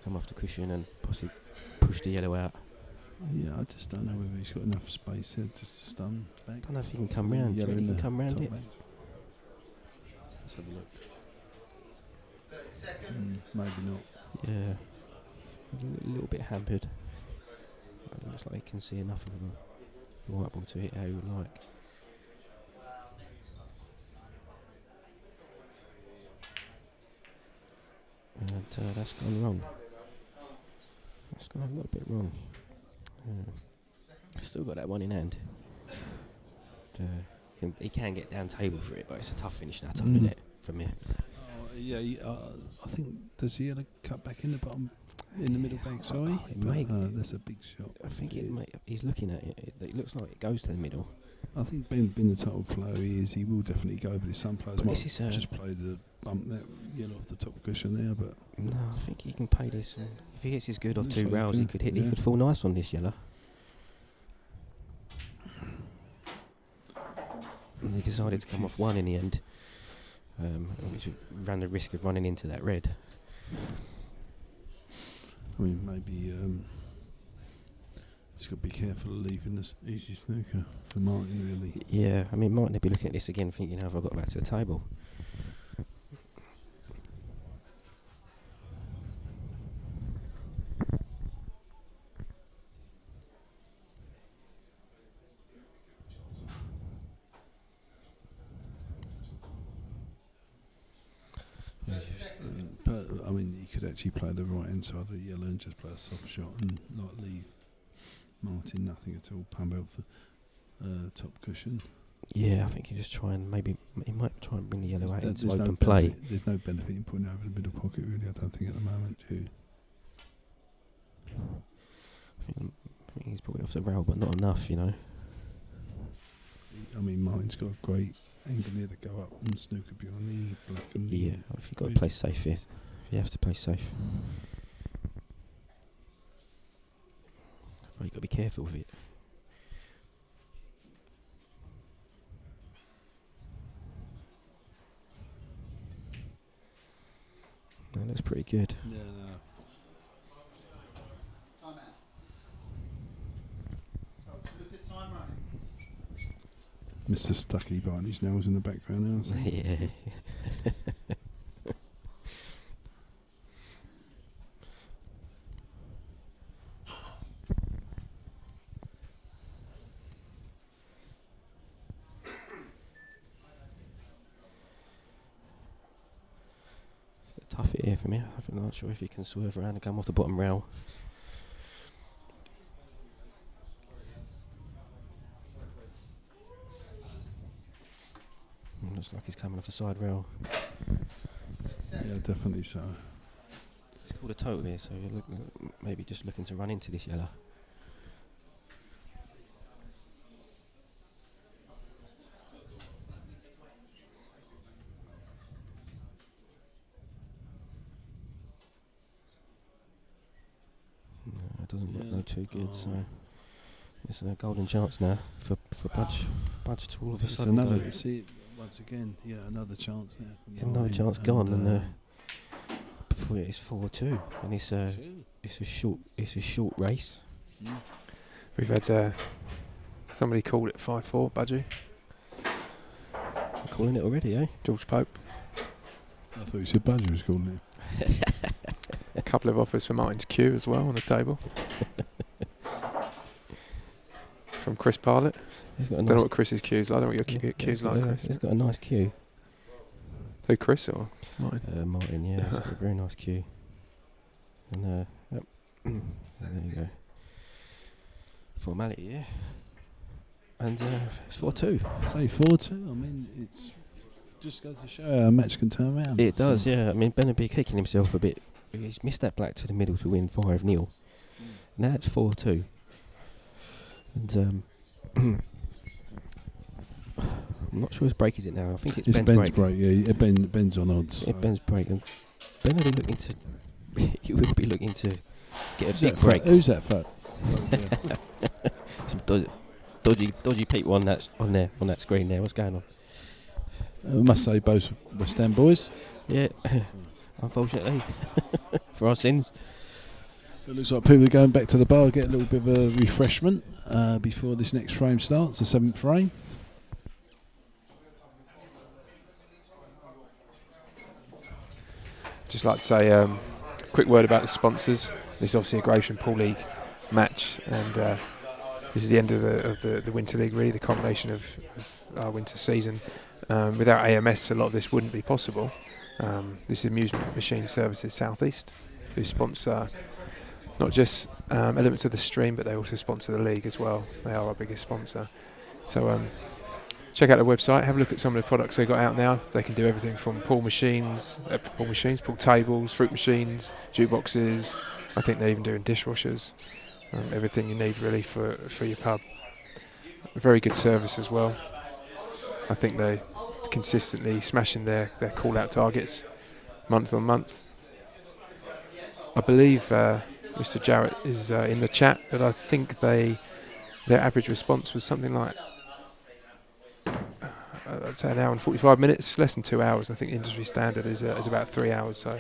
come off the cushion and possibly push the yellow out. Yeah, I just don't know whether he's got enough space there just to stun back. I don't know if he can come round. Do you Yellow reckon he in can the come round top it? back. Let's have a look. 30 seconds. Maybe not. Yeah. A little bit hampered. It looks like he can see enough of the white ball to hit how he would like. And that's gone wrong. That's gone a little bit wrong. Still got that 1 in hand. He can get down table for it, but it's a tough finish that time, isn't it? From here. I think does he have a cut back in the bottom, in the middle bank? Sorry, It may- that's a big shot. I think he's looking at it. It looks like it goes to the middle. I think being the total flow he will definitely go over this. Some players But might this is, just play the bump that yellow off the top cushion there, but No, I think he can pay this. And if he hits his good off Looks 2 like he rails, can, he could hit. yeah. He could fall nice on this yellow. And they decided to come off 1 in the end, which ran the risk of running into that red. I mean maybe he's got to be careful of leaving this easy snooker for Martin really. Yeah, I mean, mightn't they be looking at this again, thinking, have I got back to the table? But I mean, he could actually play the right hand side of the yellow and just play a soft shot and like leave Martin nothing at all, pump off the top cushion. Yeah, I think he just try and maybe he might try and bring the yellow out into There's open play. There's no benefit in putting it over the middle pocket really. I don't think at the moment. I think he's probably off the rail, but not enough, you know. I mean, Martin's got a great angle here to go up and snooker beyond the black and Yeah, if you've got to green. play safe here, you have to play safe. But you've got to be careful with it. That looks pretty good. Yeah, no. Time out. So, look at time running. Mr. Stucky biting his nails in the background now. So. Yeah. Tough it here for me. I'm not sure if he can swerve around and come off the bottom rail. Looks like he's coming off the side rail. Yeah, definitely so. It's called a total here, so you're maybe just looking to run into this yellow. doesn't look Yeah. no too good. Oh. So it's a golden chance now for Budge to all of a It's sudden another. go. See, once again, another chance now. For Another Martin, chance gone, and before it's 4-2, and it's a short race. We've had somebody called it 5-4, Budgie. I'm calling it already, eh? George Pope. I thought you said Budge was calling it. A couple of offers for Martin's Q as well on the table. From Chris Parlett. He's got a Don't know what Chris's Q's like. I don't know what your Q's like, Chris. He's got a nice cue. Who, Chris or Martin? Martin, yeah, he's got a very nice cue. And yep. So there you go. Formality, yeah. And it's 4-2. Say 4-2. I mean, it's just goes to show how a match can turn around. It does, yeah. I mean, Ben would be kicking himself a bit. He's missed that black to the middle to win 5-0. Now it's 4-2. And I'm not sure his break is it now. I think it's Ben's break. Yeah, Ben's on odds. Yeah, Ben's break. And Ben would be looking to. He would be looking to get Who's a big that break. Who's that fuck? Some dodgy people on that screen there. What's going on? I must say, both West Ham boys. Yeah, unfortunately, for our sins. It looks like people are going back to the bar, get a little bit of a refreshment before this next frame starts, the 7th frame. Just like to say quick word about the sponsors. This is obviously a Gratian Pool League match, and this is the end of the Winter League, really, the culmination of our winter season. Without AMS, a lot of this wouldn't be possible. This is Amusement Machine Services South East, who sponsor not just elements of the stream, but they also sponsor the league as well. They are our biggest sponsor. So check out their website, have a look at some of the products they've got out now. They can do everything from pool tables, fruit machines, jukeboxes. I think they're even doing dishwashers. Everything you need really for your pub. A very good service as well. I think they consistently smashing their call-out targets month on month. I believe Mr. Jarrett is in the chat, but I think their average response was something like I'd say an hour and 45 minutes, less than 2 hours. I think industry standard is about 3 hours, so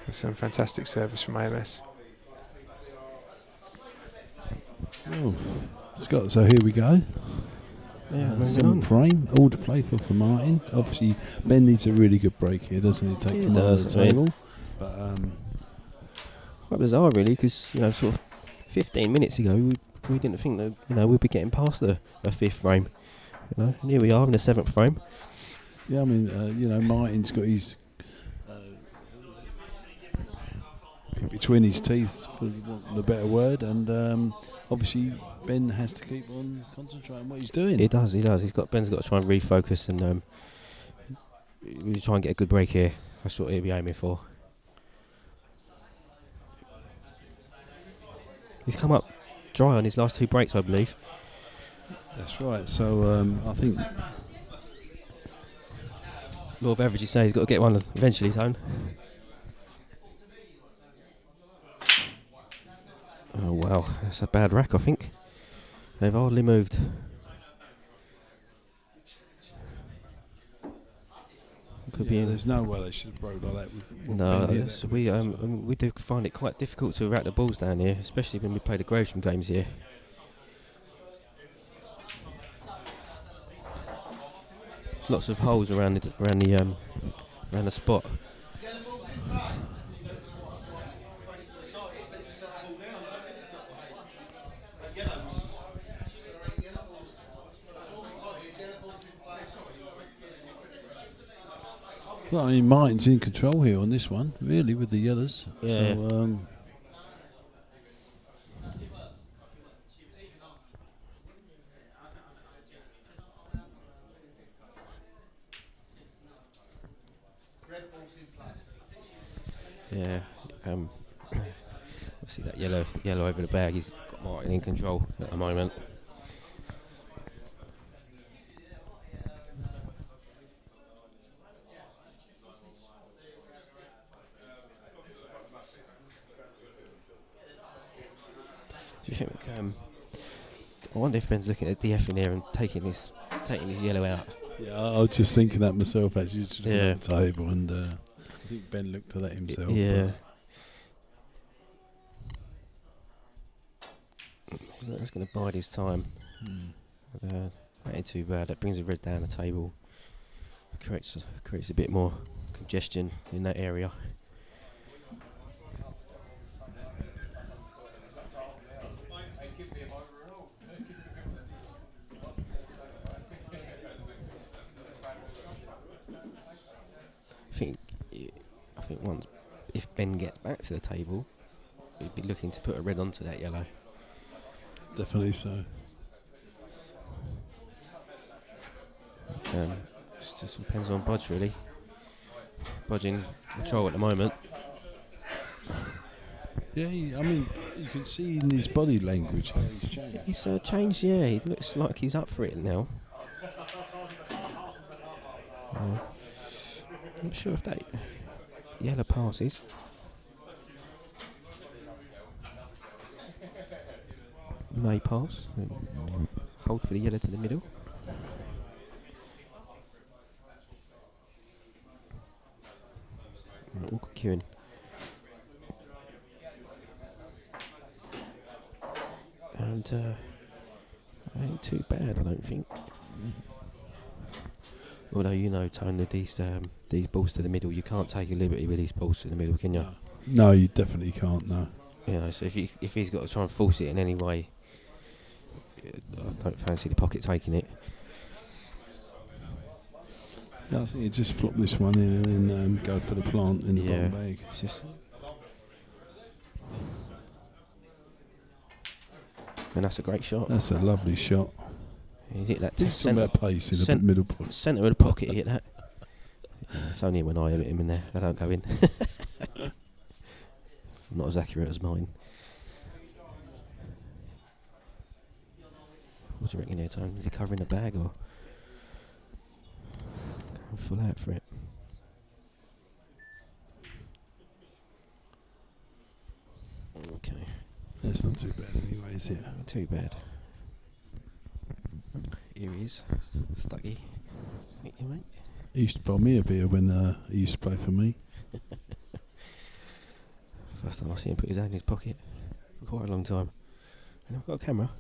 it's some fantastic service from AMS. Oh, Scott, so here we go. Yeah, 7th frame, all to play for Martin. Obviously, Ben needs a really good break here, doesn't he? Take him on the table. But quite bizarre, really, because sort of 15 minutes ago, we didn't think that we'd be getting past the 5th frame. And here we are in the 7th frame. yeah, I mean, Martin's got his between his teeth, for the better word, and obviously Ben has to keep on concentrating what he's doing. He does. Ben's got to try and refocus and really try and get a good break here. That's what he'll be aiming for. He's come up dry on his last 2 breaks, I believe. That's right. So I think Law of averages say he's got to get one eventually, Tone. Oh wow, that's a bad rack, I think. They've hardly moved. Could be. there's no way they should have broke like that. No, so we do find it quite difficult to rack the balls down here, especially when we play the Gravesham games here. There's lots of holes around the spot. Well, I mean, Martin's in control here on this one, really, with the yellows. Yeah. So, Yeah. Obviously that yellow over the bag. He's got Martin in control at the moment. Do you think? I wonder if Ben's looking at DF in there and taking his yellow out. Yeah, I was just thinking that myself actually, just looking Yeah. at the table, and I think Ben looked at that himself. Yeah. That's going to bide his time. That ain't too bad. That brings the red down the table. Creates a bit more congestion in that area. I think once, if Ben gets back to the table, he'd be looking to put a red onto that yellow. Definitely so. But, it just depends on Budge, really. Budge in control at the moment. Yeah, I mean, you can see in his body language how he's changed. He's changed, yeah. He looks like he's up for it now. Not sure if that yellow passes. May pass. Hold for the yellow to the middle. Awkward queuing. And ain't too bad, I don't think. Although you know, Tony, these balls to the middle, you can't take a liberty with these balls to the middle, can you? No, you definitely can't. No. You know, so if he's got to try and force it in any way, I don't fancy the pocket taking it. Yeah, I think he just flop this one in and then go for the plant in the bottom bag. It's just. And that's a great shot. That's a lovely shot. He's hit that Some of that pace in the middle pocket. Centre of the pocket, he hit that. It's only when I hit him in there, they don't go in. Not as accurate as mine. What do you reckon here, Tony? Is he covering the bag or going full out for it? Okay. That's not too bad anyway, is it? Not too bad. Here he is. Stucky. Thank you, mate. He used to buy me a beer when he used to play for me. First time I see him put his hand in his pocket for quite a long time. And I've got a camera.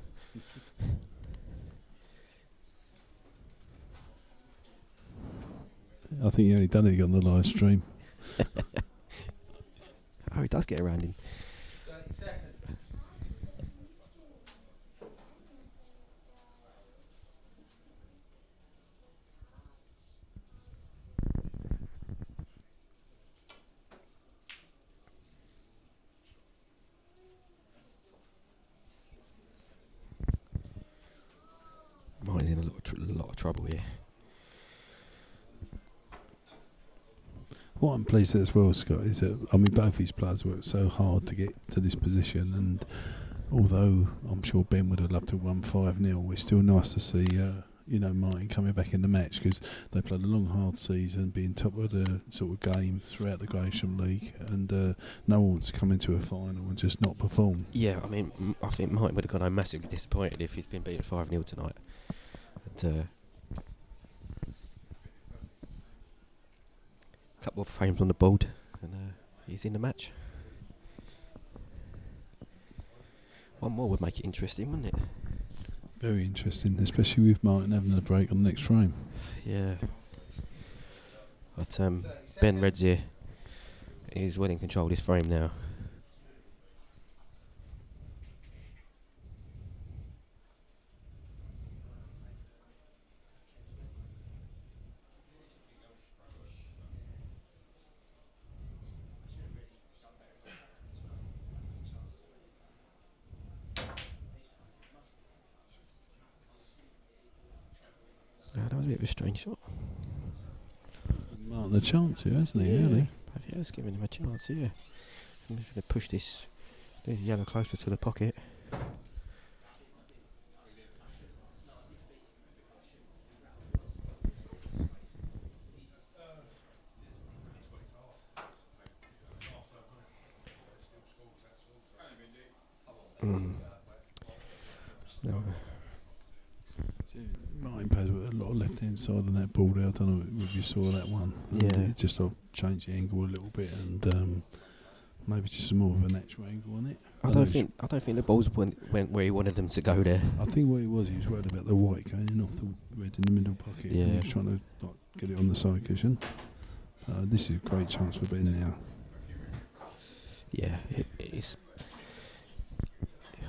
I think he only done it on the live stream. Oh, he does get around him. 30 seconds. Mine's in a lot of trouble here. What I'm pleased at as well, Scott, is that both these players worked so hard to get to this position, and although I'm sure Ben would have loved to have won 5-0, it's still nice to see Martin coming back in the match, because they played a long hard season, being top of the sort of game throughout the Gresham League, and no one wants to come into a final and just not perform. Yeah, I mean, I think Martin would have gone home massively disappointed if he's been beaten 5-0 tonight. And, couple of frames on the board, and he's in the match. One more would make it interesting, wouldn't it? Very interesting, especially with Martin having a break on the next frame. Yeah. But Ben Red's here. He's well in control of this frame now. That was a bit of a strange shot. Martin a chance here, hasn't he, Yeah. really? Yeah, it's giving him a chance, yeah. I'm just going to push this yellow closer to the pocket. inside on that ball there. I don't know if you saw that one. Yeah. It just sort of changed the angle a little bit, and maybe just some more of a natural angle on it. I don't think the balls went where he wanted them to go there. I think what he was worried about the white going off the red in the middle pocket. Yeah. He was trying to get it on the side cushion. This is a great chance for Ben now. Yeah, it's.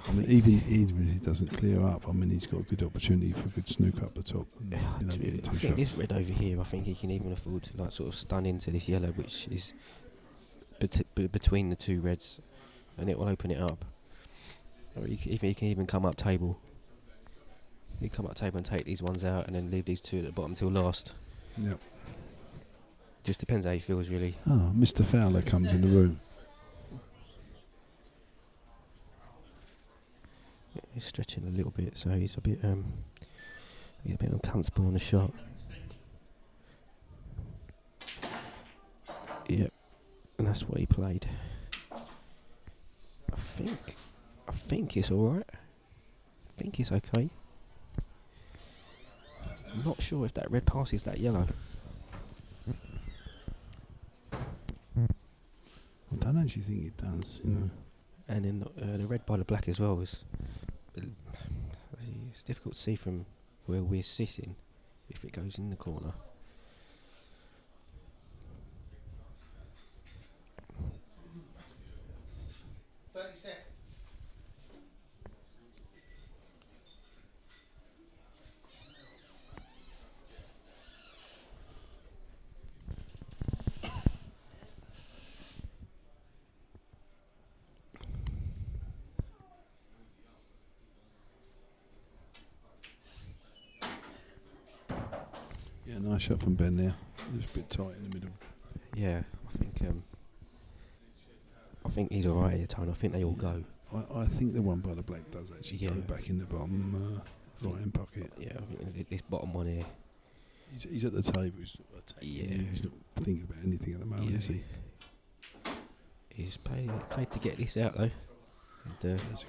I mean, even if he doesn't clear up, I mean, he's got a good opportunity for a good snook up the top. And, I think this red over here, I think he can even afford to like sort of stun into this yellow, which is between the two reds, and it will open it up. Or he can even come up table. He can come up table and take these ones out, and then leave these two at the bottom till last. Yep. Just depends how he feels, really. Oh, Mr. Fowler comes in the room. He's stretching a little bit, so he's a bit uncomfortable on the shot. Yep, and that's what he played. I think it's all right. I think it's okay. I'm not sure if that red passes that yellow. I don't actually think it does, you know. And then the red by the black as well is. It's difficult to see from where we're sitting if it goes in the corner. Yeah, nice shot from Ben there. It was a bit tight in the middle. Yeah, I think he's alright here, Tone. I think they all go. I think the one by the black does actually go Yeah. back in the bottom right hand pocket. Yeah, I think this bottom one here. He's at the table. He's attacking. Yeah. He's not thinking about anything at the moment, Yeah. is he? He's paid to get this out though. And, That's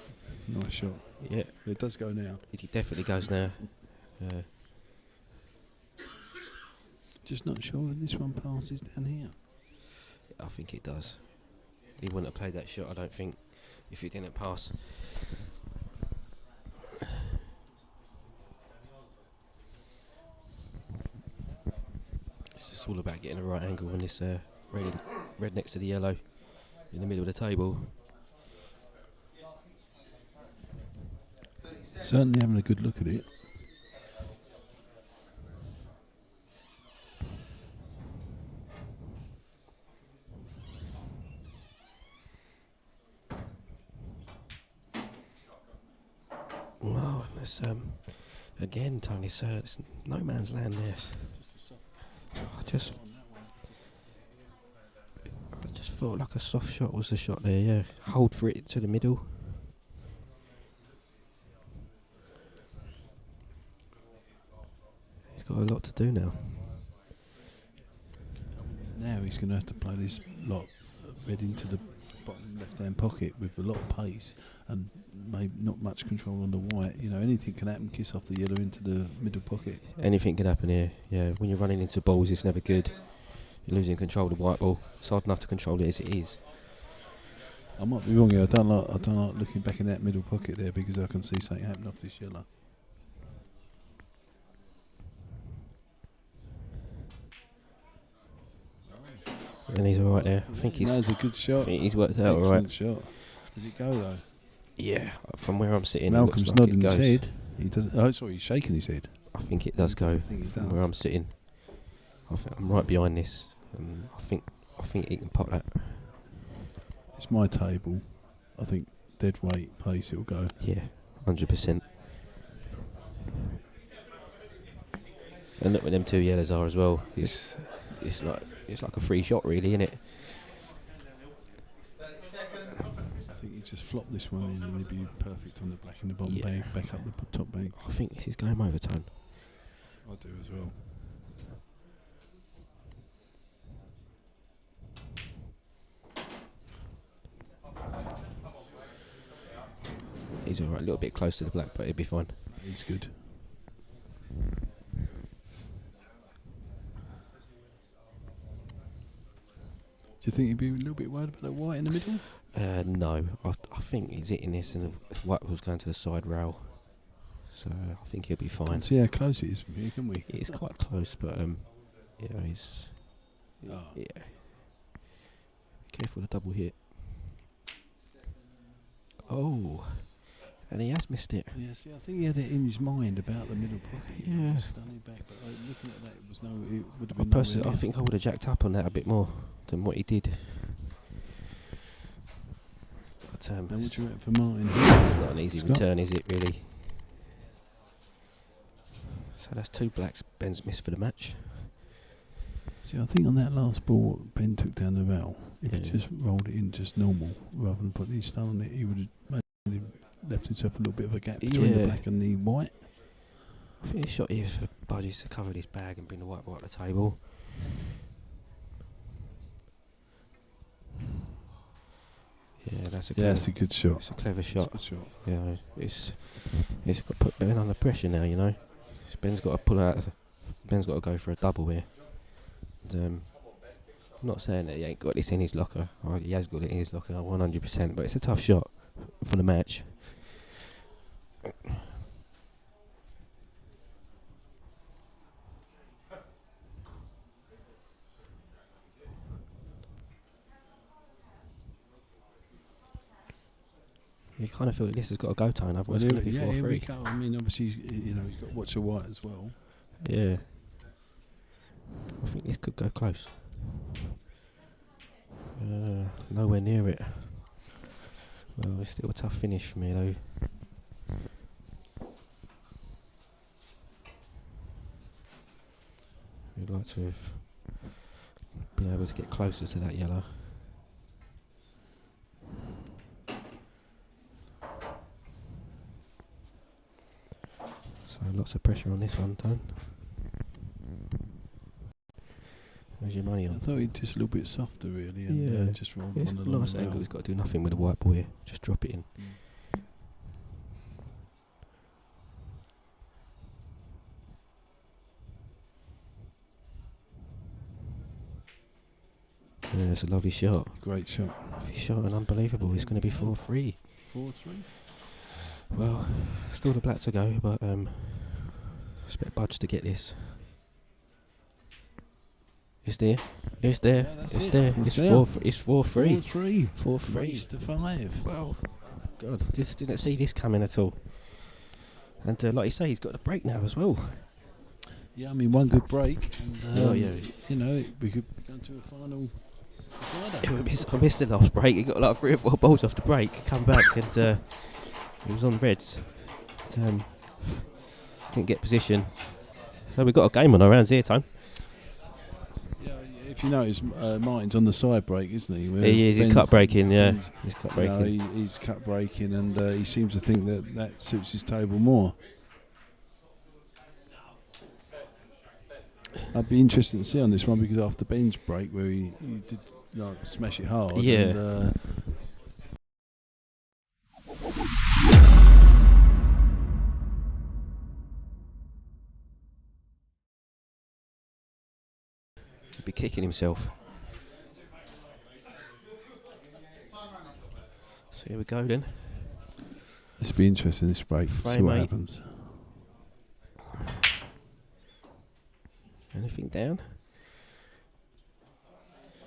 a nice shot. yeah, It does go now. it definitely goes now. Just not sure if this one passes down here. I think it does. He wouldn't have played that shot, I don't think, if it didn't pass. It's just all about getting the right angle on this red next to the yellow in the middle of the table. Certainly having a good look at it. Wow, that's again, Tony. It's no man's land there. I just felt like a soft shot was the shot there. Yeah, hold for it to the middle. He's got a lot to do now. Now he's going to have to play this lot red into the bottom left-hand pocket with a lot of pace and maybe not much control on the white. You know, anything can happen. Kiss off the yellow into the middle pocket. Anything can happen here. Yeah, when you're running into balls, it's never good. You're losing control of the white ball. It's hard enough to control it as it is. I might be wrong here. I don't like looking back in that middle pocket there because I can see something happen off this yellow. And he's alright there. I think he's. That's a good shot. I think he's worked out Excellent alright. shot. Does it go though? Yeah, from where I'm sitting, Malcolm's it looks like nodding it goes. his head. He does. Oh, sorry, he's shaking his head. I think it does go I think it from does. where I'm sitting. I'm right behind this. I think he can pop that. It's my table. I think dead weight pace it'll go. Yeah, 100%. And look what them two yellows are as well. It's like a free shot, really, isn't it? 30 seconds. I think he just flopped this one in and he'd be perfect on the black in the bottom Yeah. bank, back up the top bank. I think this is game over, Tone. I do as well. He's alright, a little bit close to the black, but he'll be fine. He's good. you think he'd be a little bit worried about the white in the middle? No, I think he's hitting this and the white was going to the side rail. So I think he'll be fine. Can't see how close it is from here, can we? It's quite close, but he's Oh. yeah. Careful the double hit. Oh, and he has missed it. Yeah, see, I think he had it in his mind about the middle pocket. Yeah. Standing back, but looking at that, it would have been. Personally, I think I would have jacked up on that a bit more than what he did. But Now, what do you reckon for Martin? it's not an easy Scott? return, is it really? So that's 2 blacks Ben's missed for the match. See, I think on that last ball Ben took down the rail, if he Yeah. just rolled it in just normal rather than putting his stun on it, he would have maybe left himself a little bit of a gap between the Yeah. black and the white. I think his shot here for Budge to cover his bag and bring the white ball at the table. Yeah, that's a Yeah, that's a good shot. it's a clever That's a shot. good shot. Yeah, it's got to put Ben under pressure now, you know. Ben's got to pull out. Ben's got to go for a double here. And, I'm not saying that he ain't got this in his locker. He has got it in his locker, 100%. But it's a tough shot for the match. You kind of feel that this has got a go time. Otherwise, it's going to be 4-3. here we go. I mean, obviously, he's got to watch the white as well. Yeah. I think this could go close. Nowhere near it. Well, it's still a tough finish for me though. We'd like to have been able to get closer to that yellow. So lots of pressure on this one, Don. Where's your money I on? thought he'd just a little bit softer, really, and Yeah. just rolled It's one a along nice the angle. rail. He's got to do nothing with the white ball here. Just drop it in. Yeah, it's a lovely shot. Great shot. Lovely shot and unbelievable. It's going to be 4-3. 4-3. Well, still the black to go, but expect Budge to get this. It's there. It's there. Yeah, that's it's it. there. It's It's there. 4-3. It's 4-3. 4-3. 4-3. Race to 5. Well, God, just didn't see this coming at all. And like you say, he's got the break now as well. Yeah, I mean, one good break. And, Oh, yeah. We could go to a final decider. I missed the last break. He got like 3 or 4 balls off the break. Come back and he was on reds. But, couldn't get position. So we got a game on our hands here, Tone. Yeah, if you notice, Martin's on the side break, isn't he? He is. He's Ben's- cut breaking. Yeah, Ben's- he's cut you know, breaking. he's cut breaking, and he seems to think that suits his table more. I'd be interested to see on this one because after Ben's break, where he did smash it hard. Yeah. And, He'd be kicking himself. So here we go then. this will be interesting. This break. See Frame what 8. happens. Anything down?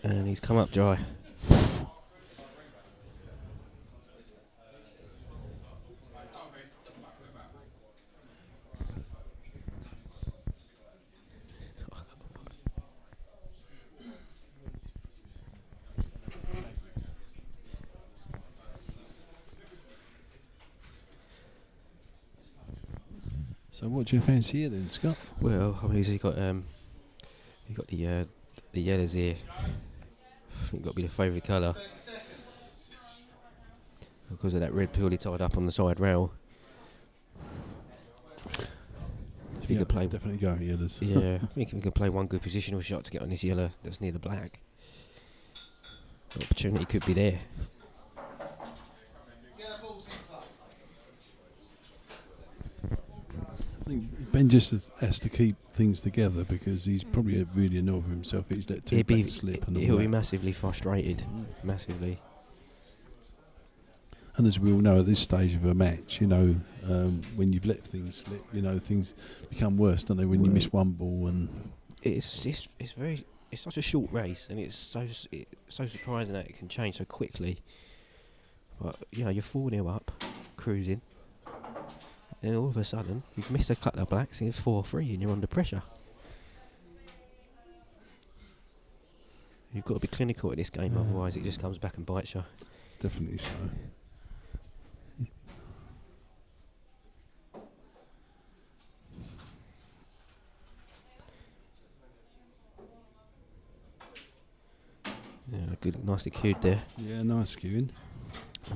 And he's come up dry. So, what do you fancy here then, Scott? Well, I mean, he got the yellows here. I think got to be the favourite colour because of that red purely tied up on the side rail. If he Yeah, could play, definitely go yellows. yeah, I think if he can play one good positional shot to get on this yellow that's near the black, the opportunity could be there. think Ben just has to keep things together because he's probably really annoyed with himself. He's let two backs slip and all he'll be that. massively frustrated, massively. And as we all know, at this stage of a match, when you've let things slip, things become worse, don't they? When you miss one ball and It's such a short race, and it's so surprising that it can change so quickly. But you're 4-0 up, cruising, and all of a sudden you've missed a couple of blacks, and it's 4-3, and you're under pressure. You've got to be clinical at this game, otherwise it just comes back and bites you. definitely so. Yeah, good, nicely cued there. Yeah, nice queuing.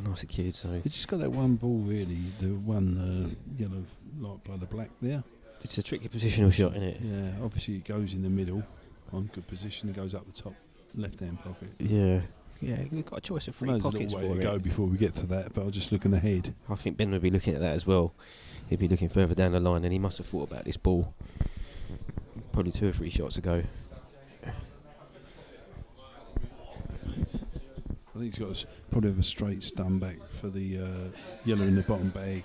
Nicely cued, so He just got that one ball really, the one yellow light by the black there. it's a tricky positional shot, isn't it? Yeah, obviously it goes in the middle on good position. It goes up the top left-hand pocket. Yeah, you've got a choice of three There's a pockets little way for to it. go before we get to that, but I was just looking ahead. I think Ben would be looking at that as well. He'd be looking further down the line, and he must have thought about this ball probably 2 or 3 shots ago. I think he's got probably have a straight stun back for the yellow in the bottom bag,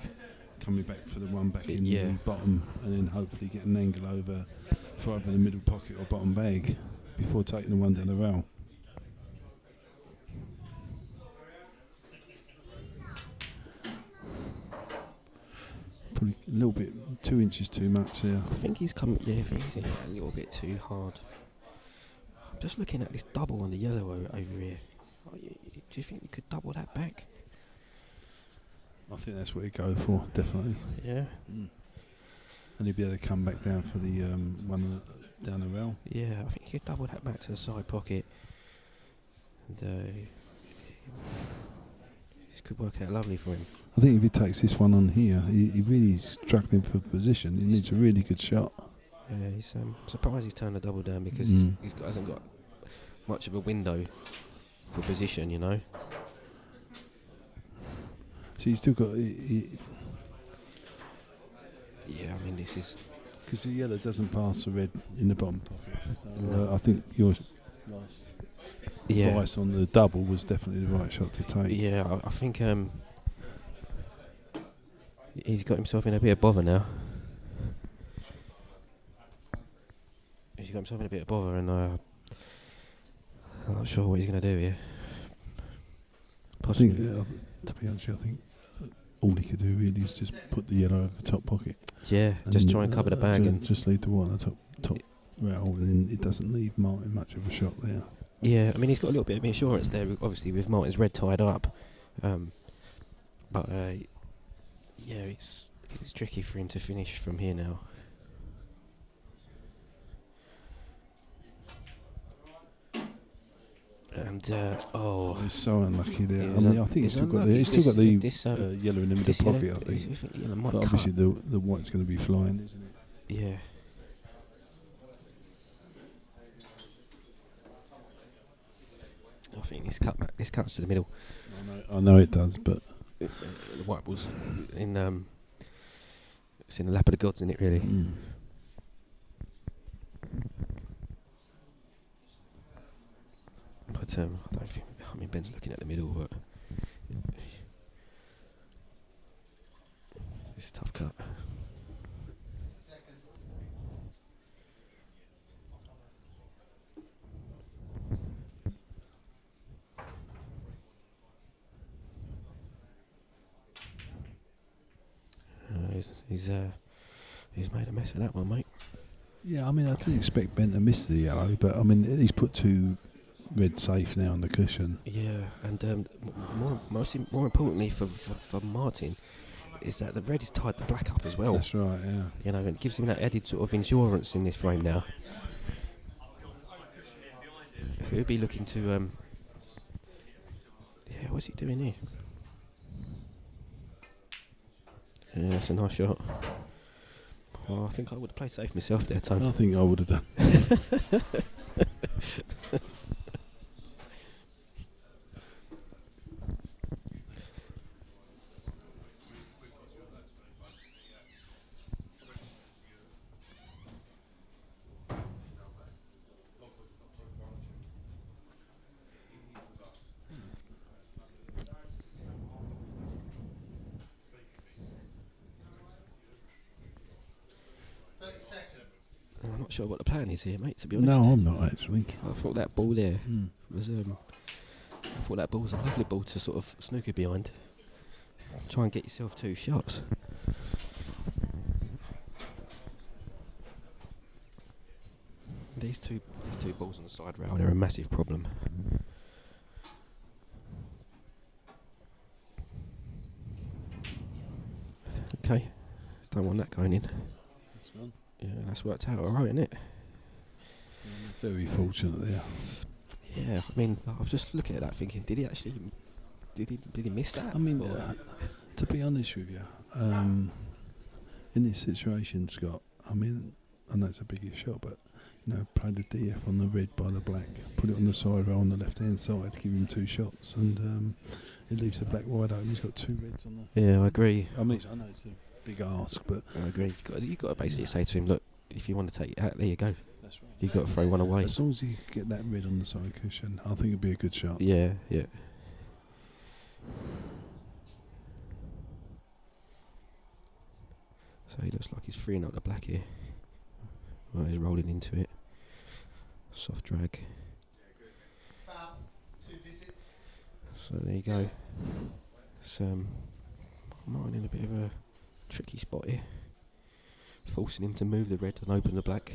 coming back for the one back in the bottom, and then hopefully get an angle over for either the middle pocket or bottom bag before taking the one down the rail. Probably a little bit, 2 inches too much there. I think he's come. Yeah, I think he's in a little bit too hard. I'm just looking at this double on the yellow over here. Do you think you could double that back? I think that's what he'd go for, definitely. Yeah. And he'd be able to come back down for the one down the rail. Yeah, I think you could double that back to the side pocket. And this could work out lovely for him. I think if he takes this one on here, he really is struggling for position. He needs a really good shot. Yeah, he's surprised he's turned the double down because hasn't got much of a window for position, So he's still got. Yeah, I mean, this is. Because the yellow doesn't pass the red in the bottom pocket. So No. I think your advice on the double was definitely the right shot to take. Yeah, I think he's got himself in a bit of bother now. He's got himself in a bit of bother, and I'm not sure what he's going to do here. I think, to be honest, I think all he could do really is just put the yellow over the top pocket. Yeah, just try and cover the bag and just leave the one on the top rail, and then it doesn't leave Martin much of a shot there. yeah. I mean, he's got a little bit of insurance there, obviously with Martin's red tied up, but yeah, it's tricky for him to finish from here now. And He's so unlucky there. Yeah, I mean, I think he's still got the yellow in the middle pocket. I think, but obviously the white's going to be flying, isn't it? Yeah. I think this cuts to the middle. I know it does, but The white ball's in it's in the lap of the gods, isn't it, really? But I don't think. I mean, Ben's looking at the middle, but it's a tough cut. He's made a mess of that one, mate. yeah, I mean, I didn't expect Ben to miss the yellow, but I mean, he's put 2 red safe now on the cushion. Yeah, and more importantly for Martin is that the red is tied the black up as well. That's right, yeah. And it gives him that added sort of insurance in this frame now. He'll be looking to yeah, what's he doing here? Yeah, that's a nice shot. Oh, I think I would have played safe myself there, Tony. I think I would have done. sure what the plan is here, mate. To be honest. No, I'm not actually. I thought that ball there Mm. was. I thought that ball was a lovely ball to sort of snooker behind. Try and get yourself 2 shots. These two balls on the side rail, they're a massive problem. Okay, don't want that going in. That's gone. Yeah, that's worked out alright, isn't it? Very fortunate there. Yeah, I mean, I was just looking at that thinking, did he miss that? I mean, Or- to be honest with you, in this situation, Scott, I mean, I know it's a bigger shot, but play the DF on the red by the black, put it on the side rail on the left-hand side, give him 2 shots, and it leaves the black wide open. He's got 2 reds on the. yeah, I agree. I mean, I know it's a big ask, but I agree. You got to basically say to him, look, if you want to take it out, there you go. that's right. You got to throw one away. As long as you get that red on the side cushion, I think it'd be a good shot. Yeah, yeah. So he looks like he's freeing up the black here. Well, he's rolling into it. Soft drag. Foul. 2 visits. So there you go. It's Martin in a bit of a tricky spot here. Forcing him to move the red and open the black.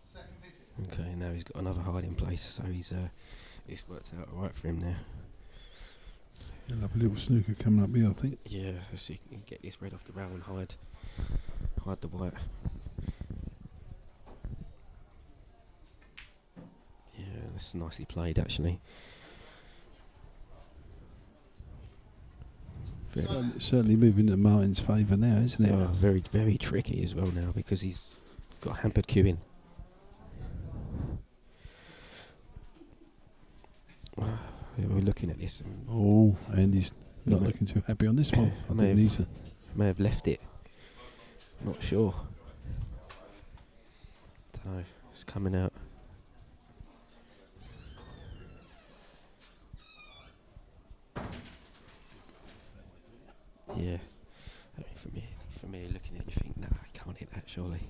Second visit. Okay, now he's got another hiding place, so it's worked out alright for him now. He'll have a little snooker coming up here, I think. Yeah, so you can get this red off the rail and hide the white. Yeah, that's nicely played actually. Certainly moving to Martin's favour now, isn't it? Very, very tricky as well now because he's got hampered queuing. We're looking at this. And he's not May- looking too happy on this one. I may think he's May have left it. Not sure. Don't know. It's coming out. Yeah. I mean, for me, looking at it, you think, nah, I can't hit that, surely.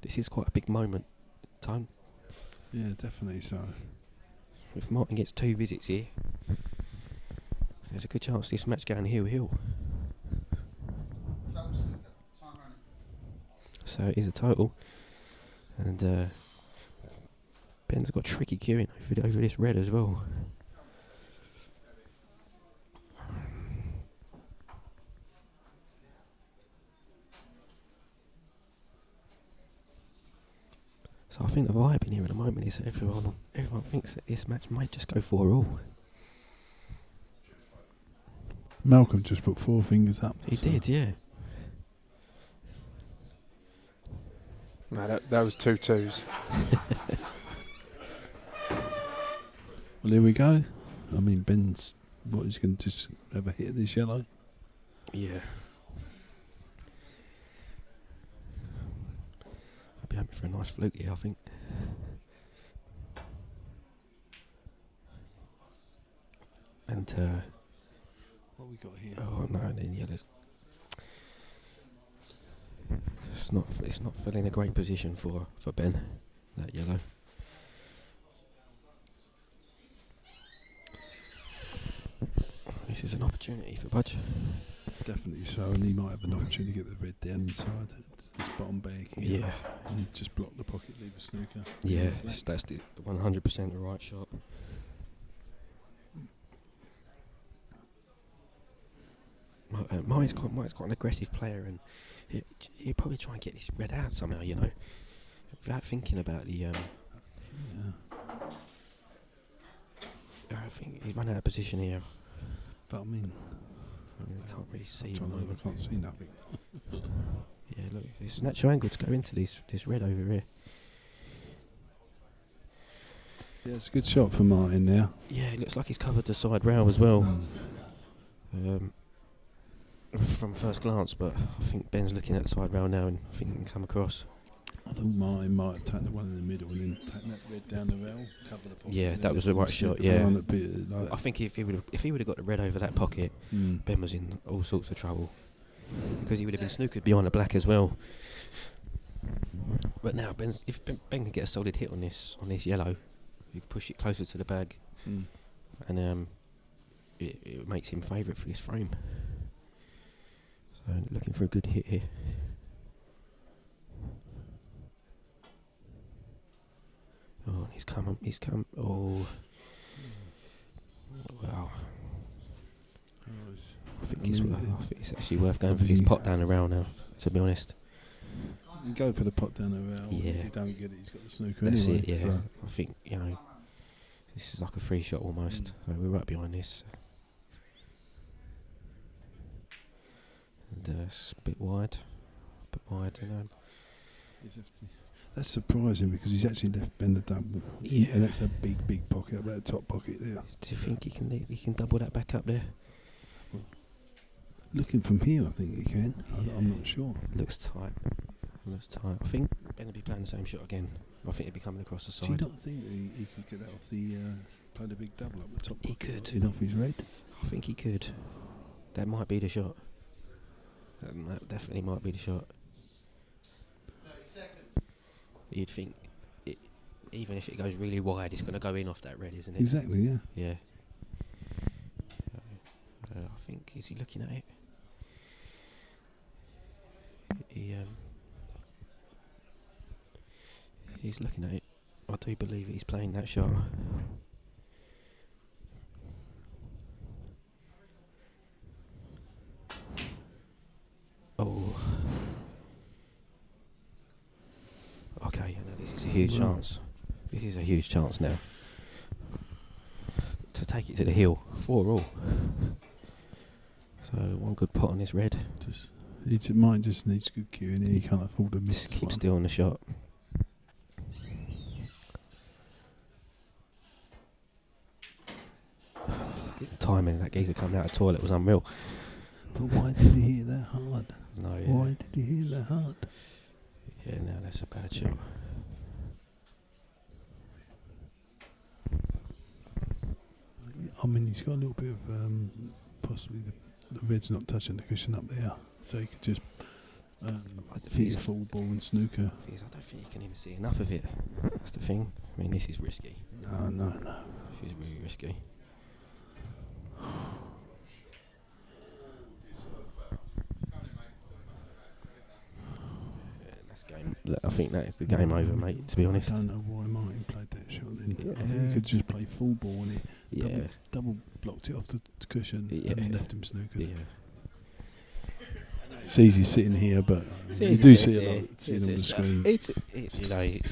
This is quite a big moment. Time. yeah, definitely so. If Martin gets 2 visits here, there's a good chance this match going hill. Total snooker. Time running. So it is a total. And Ben's got tricky queuing over this red as well. So I think the vibe in here at the moment is that everyone thinks that this match might just go 4-all. Malcolm just put 4 fingers up. He so- did, yeah. No, that was 2 twos. Well, here we go. I mean, Ben's he's going to just have a hit of this yellow. Yeah. I'll be hoping for a nice fluke here, I think. And What we got here? oh no, then yellow's. It's not filling a great position for Ben. That yellow. This is an opportunity for Budge. Definitely so, and he might have an opportunity to get the red down inside this bottom bag here. Yeah. And just block the pocket, leave a snooker. Yeah, Black. that's the 100% the right shot. Mike's quite an aggressive player, and he'll probably try and get this red out somehow, without thinking about the. Yeah. I think he's run out of position here. But I mean, I can't really see. I'm trying to look, I can't see nothing. Yeah, look, it's a natural angle to go into this red over here. Yeah, it's a good shot for Martin now. Yeah, it looks like he's covered the side rail as well. From first glance, but I think Ben's looking at the side rail now and I think he can come across. I thought Martin might have taken the one in the middle and then taken that red down the rail, cover the pocket. Yeah, and that then was the left him right shot, snook yeah. around a bit, like, I think if he would have got the red over that pocket, Ben was in all sorts of trouble because he would have been snookered behind the black as well. But now if Ben can get a solid hit on this yellow, you can push it closer to the bag, and it makes him favourite for this frame. So looking for a good hit here. Oh, he's come. Oh, wow. I think it's actually worth going for this pot down the rail now, to be honest. You go for the pot down the rail. Yeah. If you don't get it, he's got the snooker That's anyway. it, yeah. So. I think, this is like a free shot almost. So we're right behind this. And it's a bit wide. That's surprising because he's actually left Ben the double. Yeah. And that's a big pocket up that top pocket there. Do you think he can double that back up there? Looking from here, I think he can. Yeah. I'm not sure. Looks tight. I think Ben will be playing the same shot again. I think he'll be coming across the side. Do you not think that he could get that off play the big double up the top He pocket? could. In off his red? I think he could. That might be the shot. That definitely might be the shot. 30 seconds. You'd think, even if it goes really wide, it's going to go in off that red, isn't it? Exactly, yeah. Yeah. I think, is he looking at it? He's looking at it. I do believe he's playing that shot. Oh. Okay, this is a huge chance. This is a huge chance now. To take it to the hill, 4-all. So one good pot on this red. Mine just needs good cueing here. He can't afford to miss. Just keep one. still on the shot. Timing, that geezer coming out of the toilet was unreal. But why did he hit that hard? No, yeah. Why did he hit that hard? Yeah, no, that's a bad shot. I mean, he's got a little bit of possibly the red's not touching the cushion up there, so he could just hit a full ball and snooker. I don't think you can even see enough of it. That's the thing. I mean, this is risky. No. This is really risky. I think that is the game over, mate, to be honest. I don't know why Martin played that shot then. I think he could just play full ball and he double blocked it off the cushion and left him snookered. Yeah. It's easy sitting here, but you do see a lot sitting on the screen.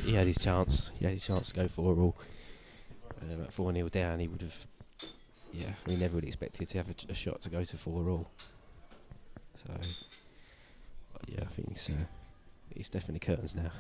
He had his chance. He had his chance to go 4-all. At 4-0 down, he would have. Yeah, we never would have expected to have a shot to go to 4-all. So, yeah, I think it's definitely curtains now.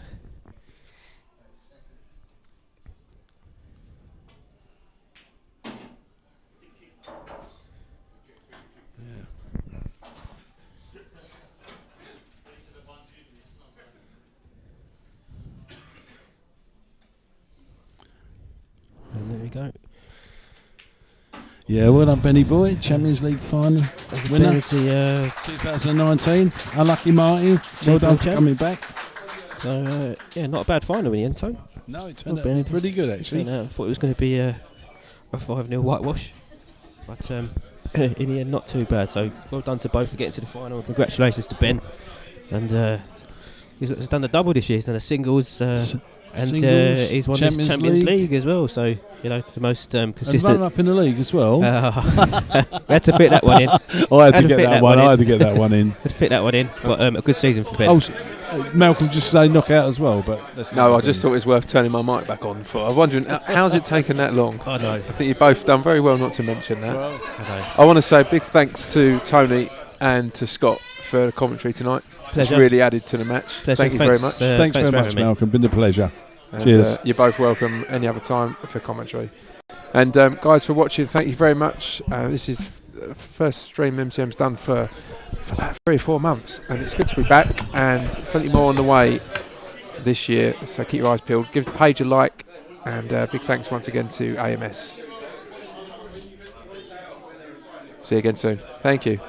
And there we go. Yeah, well done, Benny boy. Champions League final winner, Ben's the 2019. Unlucky Martin. Well done for coming back. So not a bad final in the end, Tone. No, it turned out pretty good actually. I thought it was going to be a 5-0 whitewash, but in the end, not too bad. So well done to both for getting to the final. Congratulations to Ben, and he's done the double this year. He's done a singles. And he's won this Champions League as well, so the most consistent. And run up in the league as well. We had to fit that one in. I had to get that one. I had to get that one in. Had to fit that one in, but a good season for Ben. Oh, Malcolm just say knockout as well, but no, I just thought it was worth turning my mic back on. I was wondering how's it taken that long. I know. I think you've both done very well not to mention that. Well, I want to say a big thanks to Tony and to Scott for the commentary tonight. Pleasure. It's really added to the match. Pleasure. Thank you very much. Thanks very much, Malcolm. Been a pleasure. And, cheers. You're both welcome any other time for commentary. And guys, for watching, thank you very much. This is the first stream MCM's done for about 3 or 4 months, and it's good to be back, and plenty more on the way this year. So keep your eyes peeled. Give the page a like, and big thanks once again to AMS. See you again soon. Thank you.